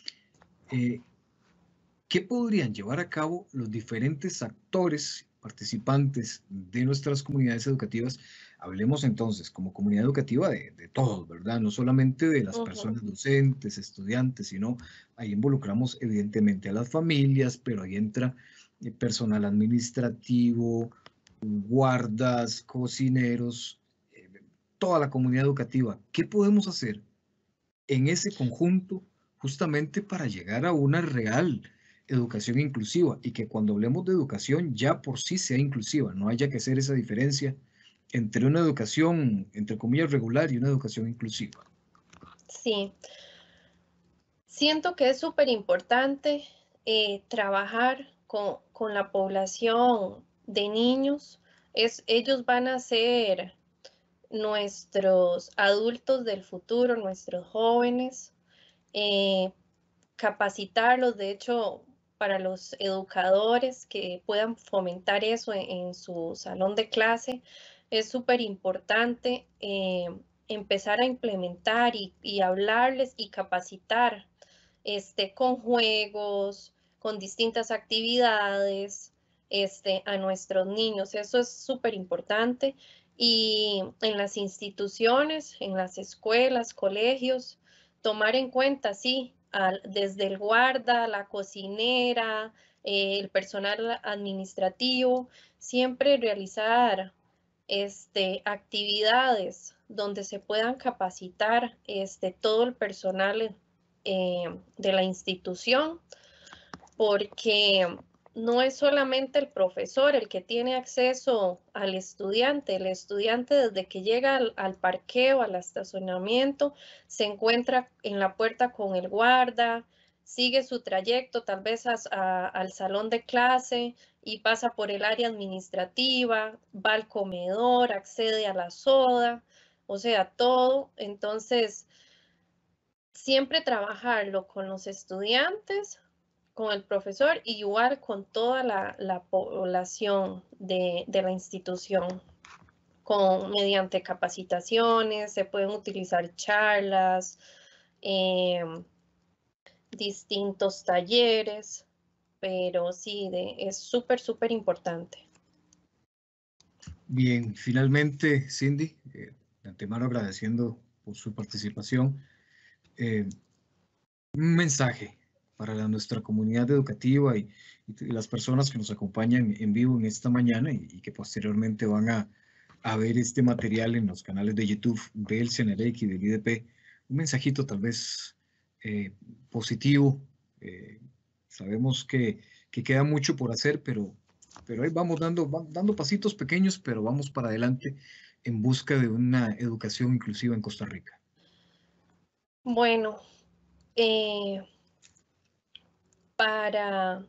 ¿qué podrían llevar a cabo los diferentes actores participantes de nuestras comunidades educativas? Hablemos entonces como comunidad educativa de todos, ¿verdad? No solamente de las personas docentes, estudiantes, sino ahí involucramos evidentemente a las familias, pero ahí entra personal administrativo, guardas, cocineros, toda la comunidad educativa. ¿Qué podemos hacer en ese conjunto justamente para llegar a una real educación inclusiva y que cuando hablemos de educación ya por sí sea inclusiva, no haya que hacer esa diferencia entre una educación, entre comillas, regular y una educación inclusiva? Sí, siento que es súper importante trabajar con la población de niños. Ellos van a ser nuestros adultos del futuro, nuestros jóvenes. capacitarlos, de hecho, para los educadores que puedan fomentar eso en su salón de clase, es súper importante empezar a implementar y hablarles y capacitar con juegos, con distintas actividades a nuestros niños. Eso es súper importante. Y en las instituciones, en las escuelas, colegios, tomar en cuenta, sí, desde el guarda, la cocinera, el personal administrativo, siempre realizar actividades donde se puedan capacitar todo el personal de la institución, porque no es solamente el profesor el que tiene acceso al estudiante. El estudiante, desde que llega al parqueo, al estacionamiento, se encuentra en la puerta con el guarda, sigue su trayecto tal vez al salón de clase y pasa por el área administrativa, va al comedor, accede a la soda, o sea, todo. Entonces, siempre trabajarlo con los estudiantes, con el profesor y igual con toda la población de la institución. Mediante capacitaciones, se pueden utilizar charlas, distintos talleres, pero sí, es súper, súper importante. Bien, finalmente, Cindy, de antemano agradeciendo por su participación. Un mensaje para nuestra comunidad educativa y las personas que nos acompañan en vivo en esta mañana y que posteriormente van a ver este material en los canales de YouTube del CENAREC y del IDP. Un mensajito tal vez positivo. Sabemos que queda mucho por hacer, pero ahí vamos dando pasitos pequeños, pero vamos para adelante en busca de una educación inclusiva en Costa Rica. Bueno, para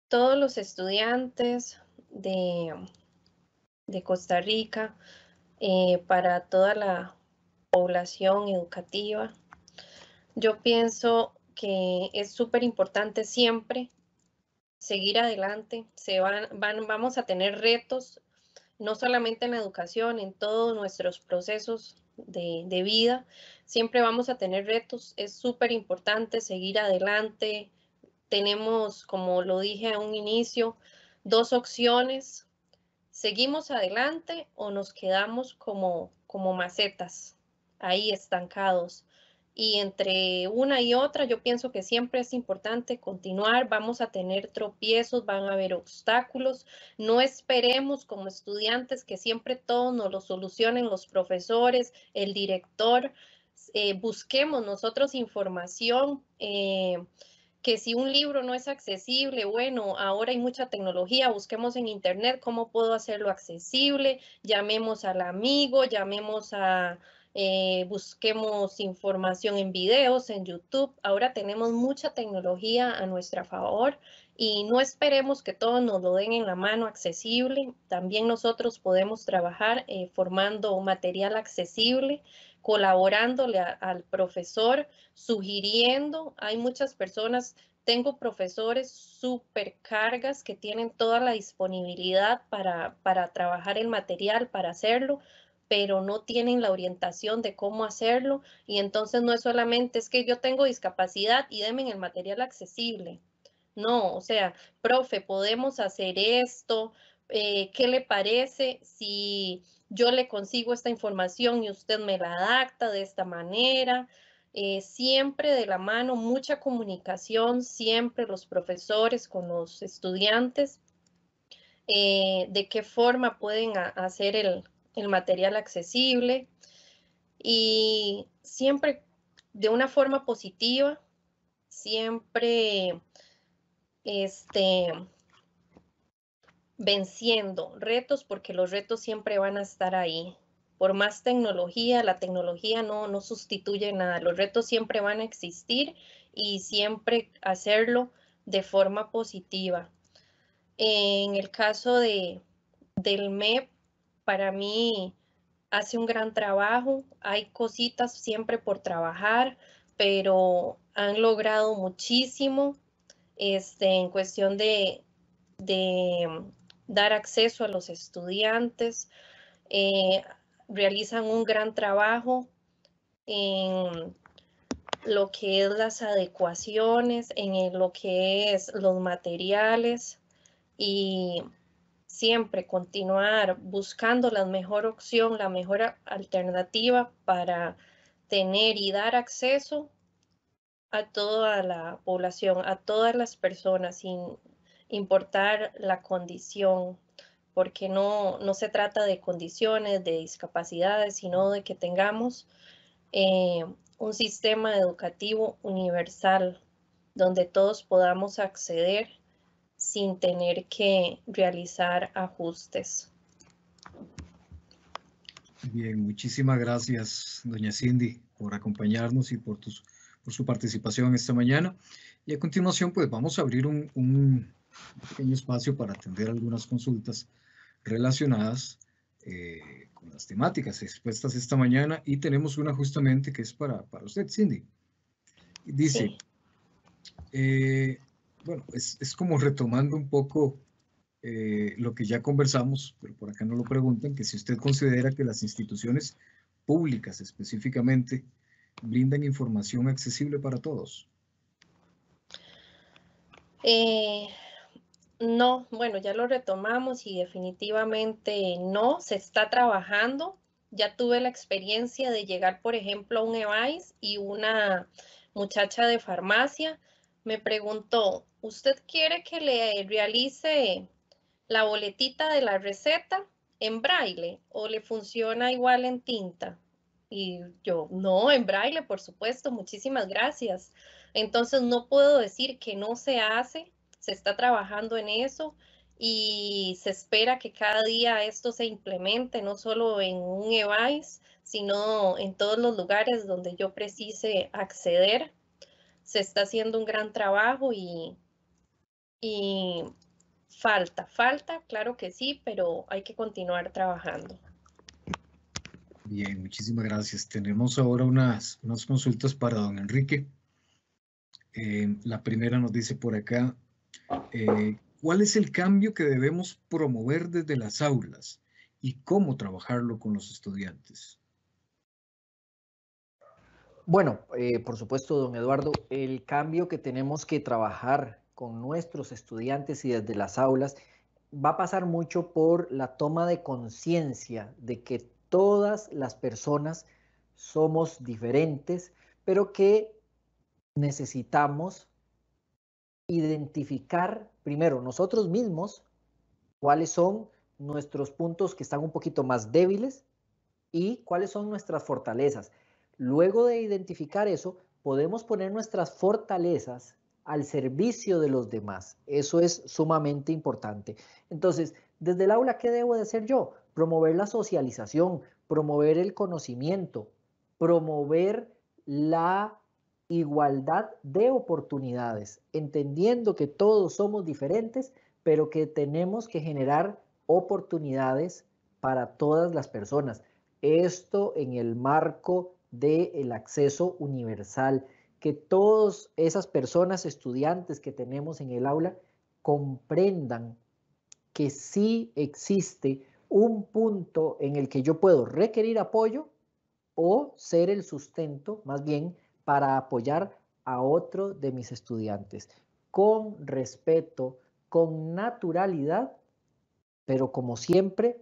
todos los estudiantes de Costa Rica, para toda la población educativa, yo pienso que es súper importante siempre seguir adelante. Vamos a tener retos, no solamente en la educación, en todos nuestros procesos de vida. Siempre vamos a tener retos. Es súper importante seguir adelante. Tenemos, como lo dije a un inicio, dos opciones. ¿Seguimos adelante o nos quedamos como macetas, ahí estancados? Y entre una y otra, yo pienso que siempre es importante continuar. Vamos a tener tropiezos, van a haber obstáculos. No esperemos como estudiantes que siempre todo nos lo solucionen los profesores, el director. Busquemos nosotros información. Que si un libro no es accesible, bueno, ahora hay mucha tecnología, busquemos en internet cómo puedo hacerlo accesible, llamemos al amigo, busquemos información en videos, en YouTube. Ahora tenemos mucha tecnología a nuestro favor y no esperemos que todos nos lo den en la mano accesible. También nosotros podemos trabajar formando material accesible, colaborándole al profesor, sugiriendo. Hay muchas personas, tengo profesores supercargas que tienen toda la disponibilidad para trabajar el material, para hacerlo, pero no tienen la orientación de cómo hacerlo. Y entonces no es solamente, es que yo tengo discapacidad y denme el material accesible. No, o sea, profe, podemos hacer esto. ¿Qué le parece si yo le consigo esta información y usted me la adapta de esta manera? Siempre de la mano, mucha comunicación, siempre los profesores con los estudiantes, de qué forma pueden hacer el material accesible y siempre de una forma positiva, siempre venciendo retos, porque los retos siempre van a estar ahí. Por más tecnología, la tecnología no sustituye nada. Los retos siempre van a existir y siempre hacerlo de forma positiva. En el caso del MEP, para mí hace un gran trabajo. Hay cositas siempre por trabajar, pero han logrado muchísimo en cuestión de dar acceso a los estudiantes. Realizan un gran trabajo en lo que es las adecuaciones, en lo que es los materiales, y siempre continuar buscando la mejor opción, la mejor alternativa para tener y dar acceso a toda la población, a todas las personas, sin importar la condición, porque no se trata de condiciones, de discapacidades, sino de que tengamos un sistema educativo universal donde todos podamos acceder sin tener que realizar ajustes. Bien, muchísimas gracias, doña Cindy, por acompañarnos y por su participación esta mañana. Y a continuación, pues vamos a abrir un pequeño espacio para atender algunas consultas relacionadas con las temáticas expuestas esta mañana, y tenemos una justamente que es para usted, Cindy. Dice, sí. Bueno, es como retomando un poco lo que ya conversamos, pero por acá nos lo preguntan, que si usted considera que las instituciones públicas específicamente brindan información accesible para todos. No, bueno, ya lo retomamos y definitivamente no, se está trabajando. Ya tuve la experiencia de llegar, por ejemplo, a un EVAIS y una muchacha de farmacia me preguntó, ¿usted quiere que le realice la boletita de la receta en braille o le funciona igual en tinta? Y yo, no, en braille, por supuesto, muchísimas gracias. Entonces no puedo decir que no se hace. Se está trabajando en eso y se espera que cada día esto se implemente, no solo en un EVAIS, sino en todos los lugares donde yo precise acceder. Se está haciendo un gran trabajo y falta, claro que sí, pero hay que continuar trabajando. Bien, muchísimas gracias. Tenemos ahora unas consultas para don Enrique. La primera nos dice por acá, ¿cuál es el cambio que debemos promover desde las aulas y cómo trabajarlo con los estudiantes? Bueno, por supuesto, don Eduardo, el cambio que tenemos que trabajar con nuestros estudiantes y desde las aulas va a pasar mucho por la toma de conciencia de que todas las personas somos diferentes, pero que necesitamos identificar primero nosotros mismos cuáles son nuestros puntos que están un poquito más débiles y cuáles son nuestras fortalezas. Luego de identificar eso, podemos poner nuestras fortalezas al servicio de los demás. Eso es sumamente importante. Entonces, desde el aula, ¿qué debo de hacer yo? Promover la socialización, promover el conocimiento, promover la igualdad de oportunidades, entendiendo que todos somos diferentes, pero que tenemos que generar oportunidades para todas las personas. Esto en el marco del acceso universal, que todas esas personas, estudiantes que tenemos en el aula, comprendan que sí existe un punto en el que yo puedo requerir apoyo o ser el sustento, más bien, para apoyar a otro de mis estudiantes, con respeto, con naturalidad, pero como siempre,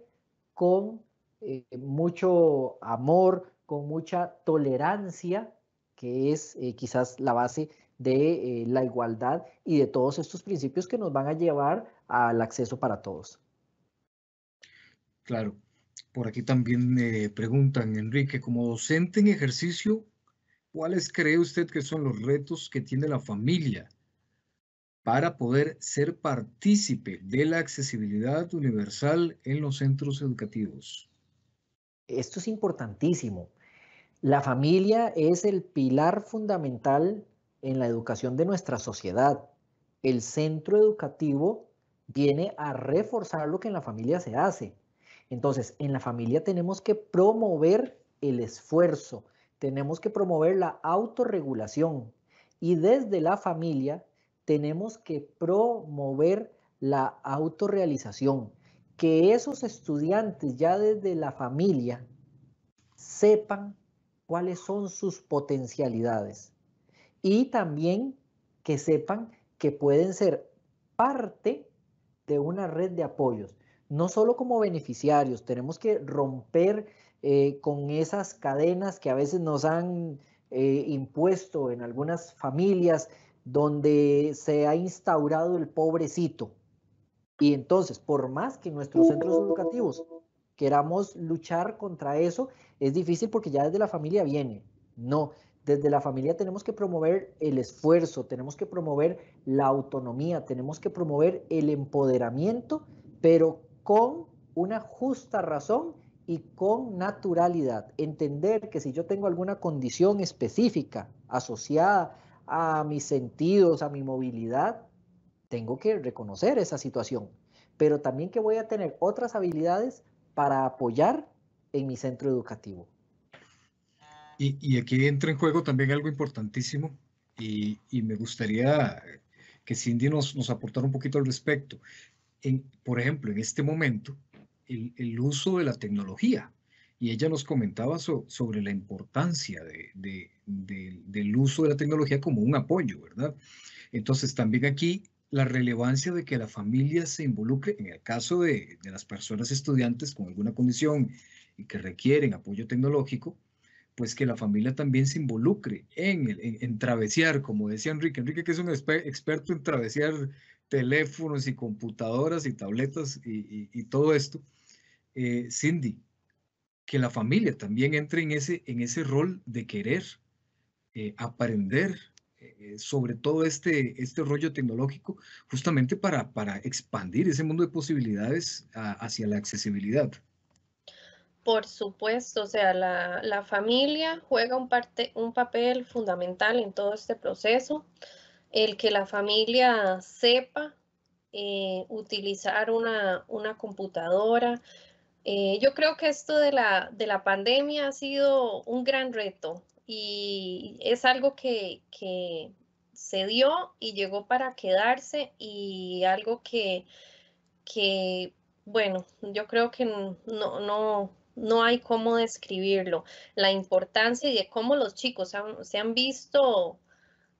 con mucho amor, con mucha tolerancia, que es quizás la base de la igualdad y de todos estos principios que nos van a llevar al acceso para todos. Claro. Por aquí también preguntan, Enrique, como docente en ejercicio, ¿cuáles cree usted que son los retos que tiene la familia para poder ser partícipe de la accesibilidad universal en los centros educativos? Esto es importantísimo. La familia es el pilar fundamental en la educación de nuestra sociedad. El centro educativo viene a reforzar lo que en la familia se hace. Entonces, en la familia tenemos que promover el esfuerzo, tenemos que promover la autorregulación y desde la familia tenemos que promover la autorrealización, que esos estudiantes ya desde la familia sepan cuáles son sus potencialidades y también que sepan que pueden ser parte de una red de apoyos, no solo como beneficiarios. Tenemos que romper con esas cadenas que a veces nos han impuesto en algunas familias donde se ha instaurado el pobrecito. Y entonces, por más que nuestros centros educativos queramos luchar contra eso, es difícil porque ya desde la familia viene. No, desde la familia tenemos que promover el esfuerzo, tenemos que promover la autonomía, tenemos que promover el empoderamiento, pero con una justa razón y con naturalidad. Entender que si yo tengo alguna condición específica asociada a mis sentidos, a mi movilidad, tengo que reconocer esa situación, pero también que voy a tener otras habilidades para apoyar en mi centro educativo. Y aquí entra en juego también algo importantísimo y me gustaría que Cindy nos aportara un poquito al respecto. Por ejemplo, en este momento, el uso de la tecnología. Y ella nos comentaba sobre la importancia del uso de la tecnología como un apoyo, ¿verdad? Entonces, también aquí la relevancia de que la familia se involucre, en el caso de las personas estudiantes con alguna condición y que requieren apoyo tecnológico, pues que la familia también se involucre en travesear, como decía Enrique, que es un experto en travesear teléfonos y computadoras y tabletas y todo esto. Cindy, que la familia también entre en ese rol de querer aprender sobre todo este rollo tecnológico, justamente para expandir ese mundo de posibilidades hacia la accesibilidad. Por supuesto, o sea, la familia juega un papel fundamental en todo este proceso. El que la familia sepa utilizar una computadora. Yo creo que esto de la pandemia ha sido un gran reto y es algo que se dio y llegó para quedarse y algo que bueno, yo creo que no hay cómo describirlo. La importancia y de cómo los chicos se han visto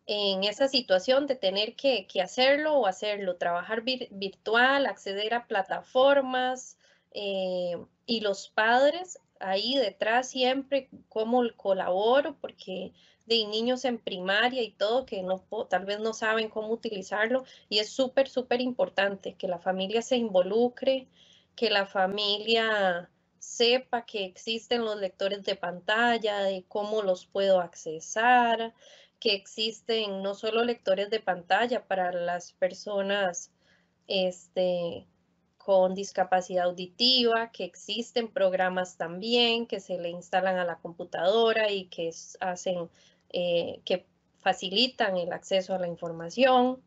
en esa situación de tener que hacerlo o hacerlo, trabajar virtual, acceder a plataformas y los padres ahí detrás siempre, cómo colaboro, porque de niños en primaria y todo que tal vez no saben cómo utilizarlo y es súper, súper importante que la familia se involucre, que la familia sepa que existen los lectores de pantalla, de cómo los puedo accesar, que existen no solo lectores de pantalla para las personas con discapacidad auditiva, que existen programas también que se le instalan a la computadora y que que facilitan el acceso a la información.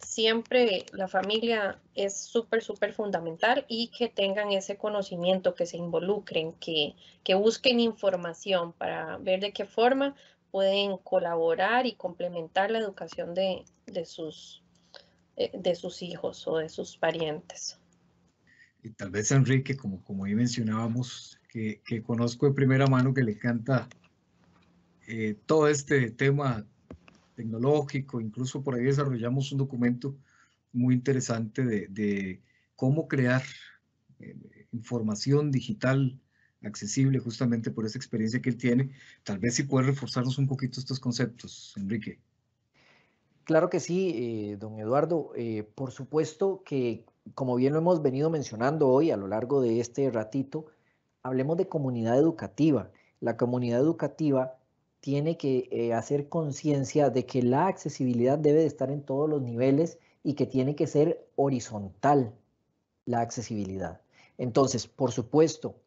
Siempre la familia es súper, súper fundamental y que tengan ese conocimiento, que se involucren, que busquen información para ver de qué forma pueden colaborar y complementar la educación de sus hijos o de sus parientes. Y tal vez Enrique, como ahí mencionábamos, que conozco de primera mano que le encanta todo este tema tecnológico, incluso por ahí desarrollamos un documento muy interesante de cómo crear información digital accesible justamente por esa experiencia que él tiene. Tal vez si puede reforzarnos un poquito estos conceptos, Enrique. Claro que sí, don Eduardo. Por supuesto que, como bien lo hemos venido mencionando hoy a lo largo de este ratito, hablemos de comunidad educativa. La comunidad educativa tiene que hacer conciencia de que la accesibilidad debe de estar en todos los niveles y que tiene que ser horizontal la accesibilidad. Entonces, por supuesto,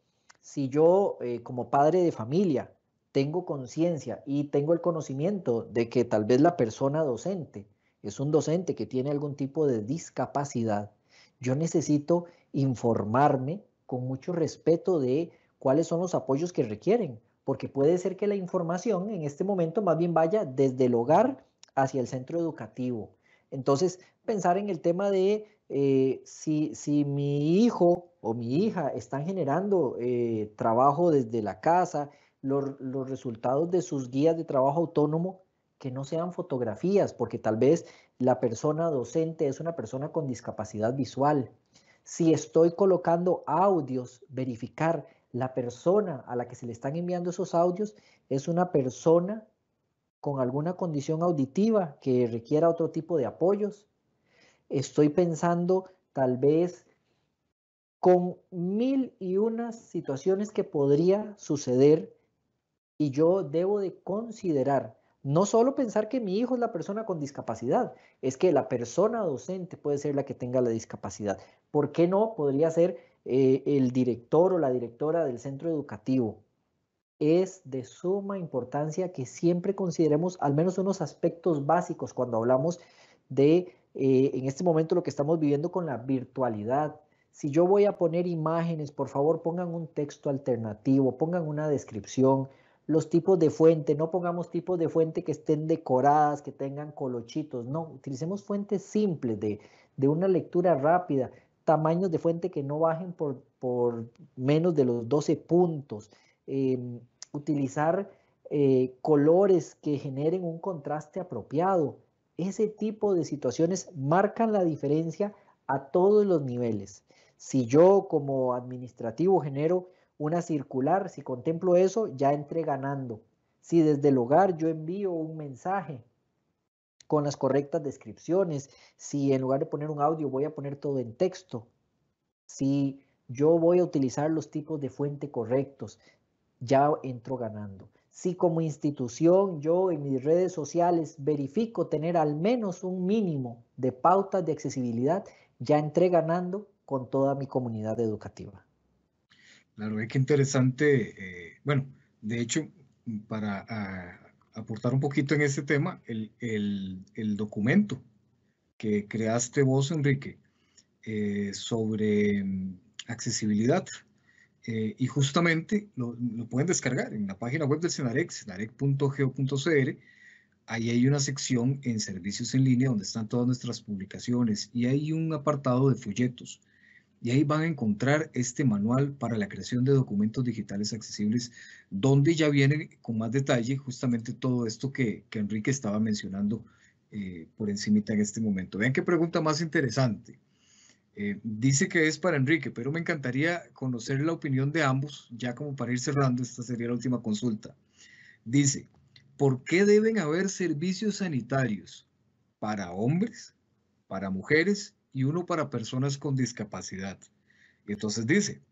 si yo como padre de familia tengo conciencia y tengo el conocimiento de que tal vez la persona docente es un docente que tiene algún tipo de discapacidad, yo necesito informarme con mucho respeto de cuáles son los apoyos que requieren, porque puede ser que la información en este momento más bien vaya desde el hogar hacia el centro educativo. Entonces, pensar en el tema de si mi hijo o mi hija están generando trabajo desde la casa, los resultados de sus guías de trabajo autónomo, que no sean fotografías, porque tal vez la persona docente es una persona con discapacidad visual. Si estoy colocando audios, verificar la persona a la que se le están enviando esos audios es una persona con alguna condición auditiva que requiera otro tipo de apoyos. Estoy pensando tal vez con 1001 situaciones que podría suceder y yo debo de considerar, no solo pensar que mi hijo es la persona con discapacidad, es que la persona docente puede ser la que tenga la discapacidad. ¿Por qué no? Podría ser el director o la directora del centro educativo. Es de suma importancia que siempre consideremos al menos unos aspectos básicos cuando hablamos de, en este momento, lo que estamos viviendo con la virtualidad. Si yo voy a poner imágenes, por favor pongan un texto alternativo, pongan una descripción, los tipos de fuente, no pongamos tipos de fuente que estén decoradas, que tengan colochitos, no, utilicemos fuentes simples de una lectura rápida, tamaños de fuente que no bajen por menos de los 12 puntos, utilizar colores que generen un contraste apropiado. Ese tipo de situaciones marcan la diferencia a todos los niveles. Si yo como administrativo genero una circular, si contemplo eso, ya entré ganando. Si desde el hogar yo envío un mensaje con las correctas descripciones, si en lugar de poner un audio voy a poner todo en texto, si yo voy a utilizar los tipos de fuente correctos, ya entro ganando. Si como institución yo en mis redes sociales verifico tener al menos un mínimo de pautas de accesibilidad, ya entré ganando con toda mi comunidad educativa. Claro, qué interesante. Bueno, de hecho, para aportar un poquito en este tema, el documento que creaste vos, Enrique, sobre accesibilidad, y justamente lo pueden descargar en la página web del SENAREC, senarec.go.cr. Ahí hay una sección en servicios en línea donde están todas nuestras publicaciones y hay un apartado de folletos. Y ahí van a encontrar este manual para la creación de documentos digitales accesibles, donde ya viene con más detalle justamente todo esto que Enrique estaba mencionando por encimita en este momento. Vean qué pregunta más interesante. Dice que es para Enrique, pero me encantaría conocer la opinión de ambos, ya como para ir cerrando, esta sería la última consulta. Dice, ¿por qué deben haber servicios sanitarios para hombres, para mujeres y uno para personas con discapacidad? Y entonces dice,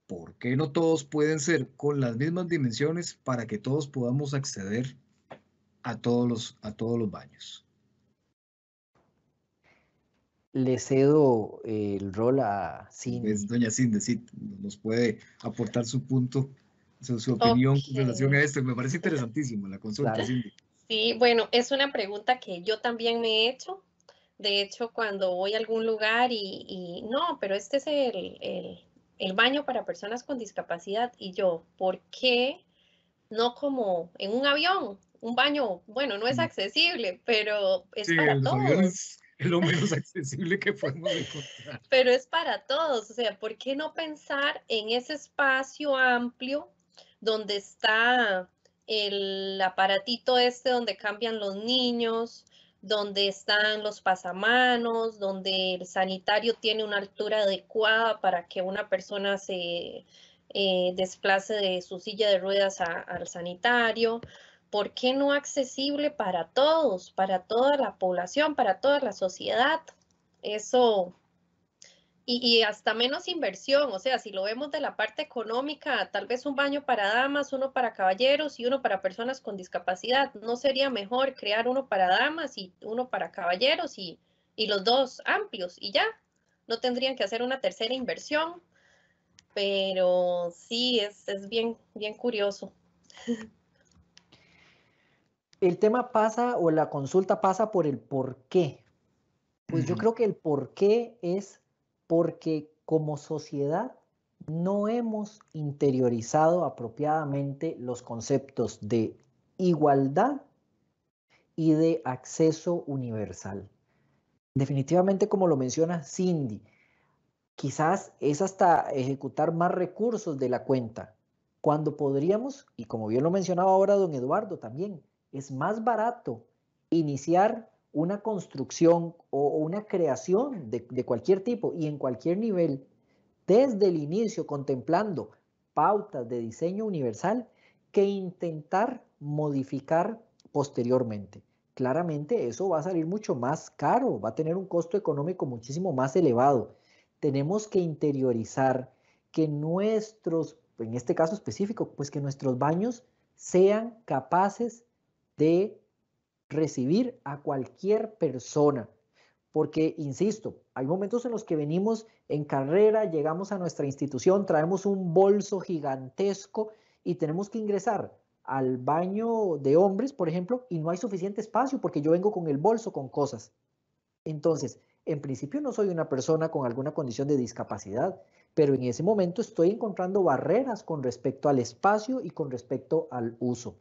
¿por qué no todos pueden ser con las mismas dimensiones para que todos podamos acceder a todos los baños? Le cedo el rol a Cindy. Doña Cindy, sí, nos puede aportar su punto, su opinión con relación a esto. Me parece interesantísimo la consulta, claro. Cindy. Sí, bueno, es una pregunta que yo también me he hecho. De hecho, cuando voy a algún lugar y no, pero este es el baño para personas con discapacidad. Y yo, ¿por qué no como en un avión? Un baño, bueno, no es accesible, pero es para todos. Aviones es lo menos accesible que podemos encontrar. Pero es para todos, o sea, ¿por qué no pensar en ese espacio amplio donde está el aparatito donde cambian los niños, donde están los pasamanos, donde el sanitario tiene una altura adecuada para que una persona se desplace de su silla de ruedas al sanitario? ¿Por qué no accesible para todos, para toda la población, para toda la sociedad? Eso, y hasta menos inversión, o sea, si lo vemos de la parte económica, tal vez un baño para damas, uno para caballeros y uno para personas con discapacidad. ¿No sería mejor crear uno para damas y uno para caballeros y los dos amplios y ya? No tendrían que hacer una tercera inversión, pero sí, es bien curioso. El tema pasa, o la consulta pasa por el por qué. Pues yo creo que el por qué es porque como sociedad no hemos interiorizado apropiadamente los conceptos de igualdad y de acceso universal. Definitivamente, como lo menciona Cindy, quizás es hasta ejecutar más recursos de la cuenta, cuando podríamos, y como bien lo mencionaba ahora don Eduardo también, es más barato iniciar una construcción o una creación de cualquier tipo y en cualquier nivel, desde el inicio contemplando pautas de diseño universal, que intentar modificar posteriormente. Claramente eso va a salir mucho más caro, va a tener un costo económico muchísimo más elevado. Tenemos que interiorizar que nuestros, en este caso específico, pues que nuestros baños sean capaces de recibir a cualquier persona. Porque, insisto, hay momentos en los que venimos en carrera, llegamos a nuestra institución, traemos un bolso gigantesco y tenemos que ingresar al baño de hombres, por ejemplo, y no hay suficiente espacio porque yo vengo con el bolso con cosas. Entonces, en principio no soy una persona con alguna condición de discapacidad, pero en ese momento estoy encontrando barreras con respecto al espacio y con respecto al uso.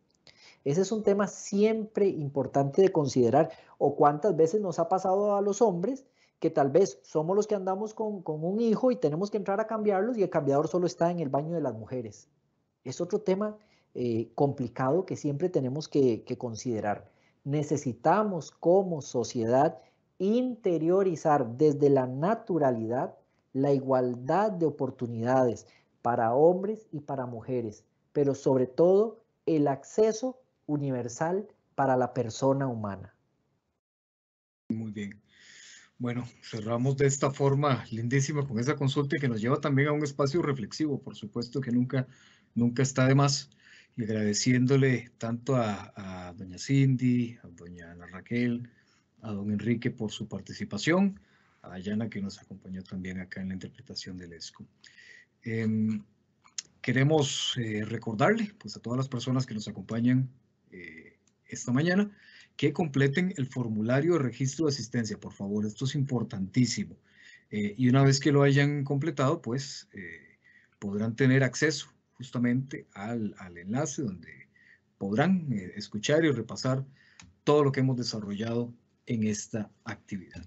Ese es un tema siempre importante de considerar. O cuántas veces nos ha pasado a los hombres que tal vez somos los que andamos con un hijo y tenemos que entrar a cambiarlos y el cambiador solo está en el baño de las mujeres. Es otro tema complicado que siempre tenemos que considerar. Necesitamos como sociedad interiorizar desde la naturalidad la igualdad de oportunidades para hombres y para mujeres, pero sobre todo el acceso universal para la persona humana. Muy bien. Bueno, cerramos de esta forma lindísima con esa consulta que nos lleva también a un espacio reflexivo, por supuesto que nunca está de más, y agradeciéndole tanto a doña Cindy, a doña Ana Raquel, a don Enrique por su participación, a Dayana que nos acompañó también acá en la interpretación del ESCO. Queremos recordarle pues, a todas las personas que nos acompañan esta mañana que completen el formulario de registro de asistencia, por favor, esto es importantísimo. Y una vez que lo hayan completado, pues podrán tener acceso justamente al enlace donde podrán escuchar y repasar todo lo que hemos desarrollado en esta actividad.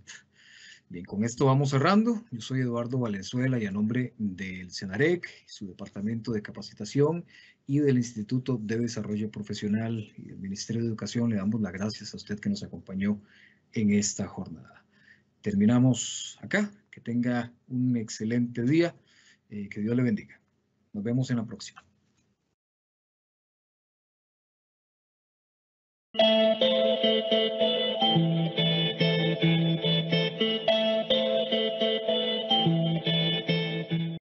Bien, con esto vamos cerrando. Yo soy Eduardo Valenzuela y a nombre del CENAREC, su Departamento de Capacitación y del Instituto de Desarrollo Profesional y del Ministerio de Educación, le damos las gracias a usted que nos acompañó en esta jornada. Terminamos acá. Que tenga un excelente día. Que Dios le bendiga. Nos vemos en la próxima.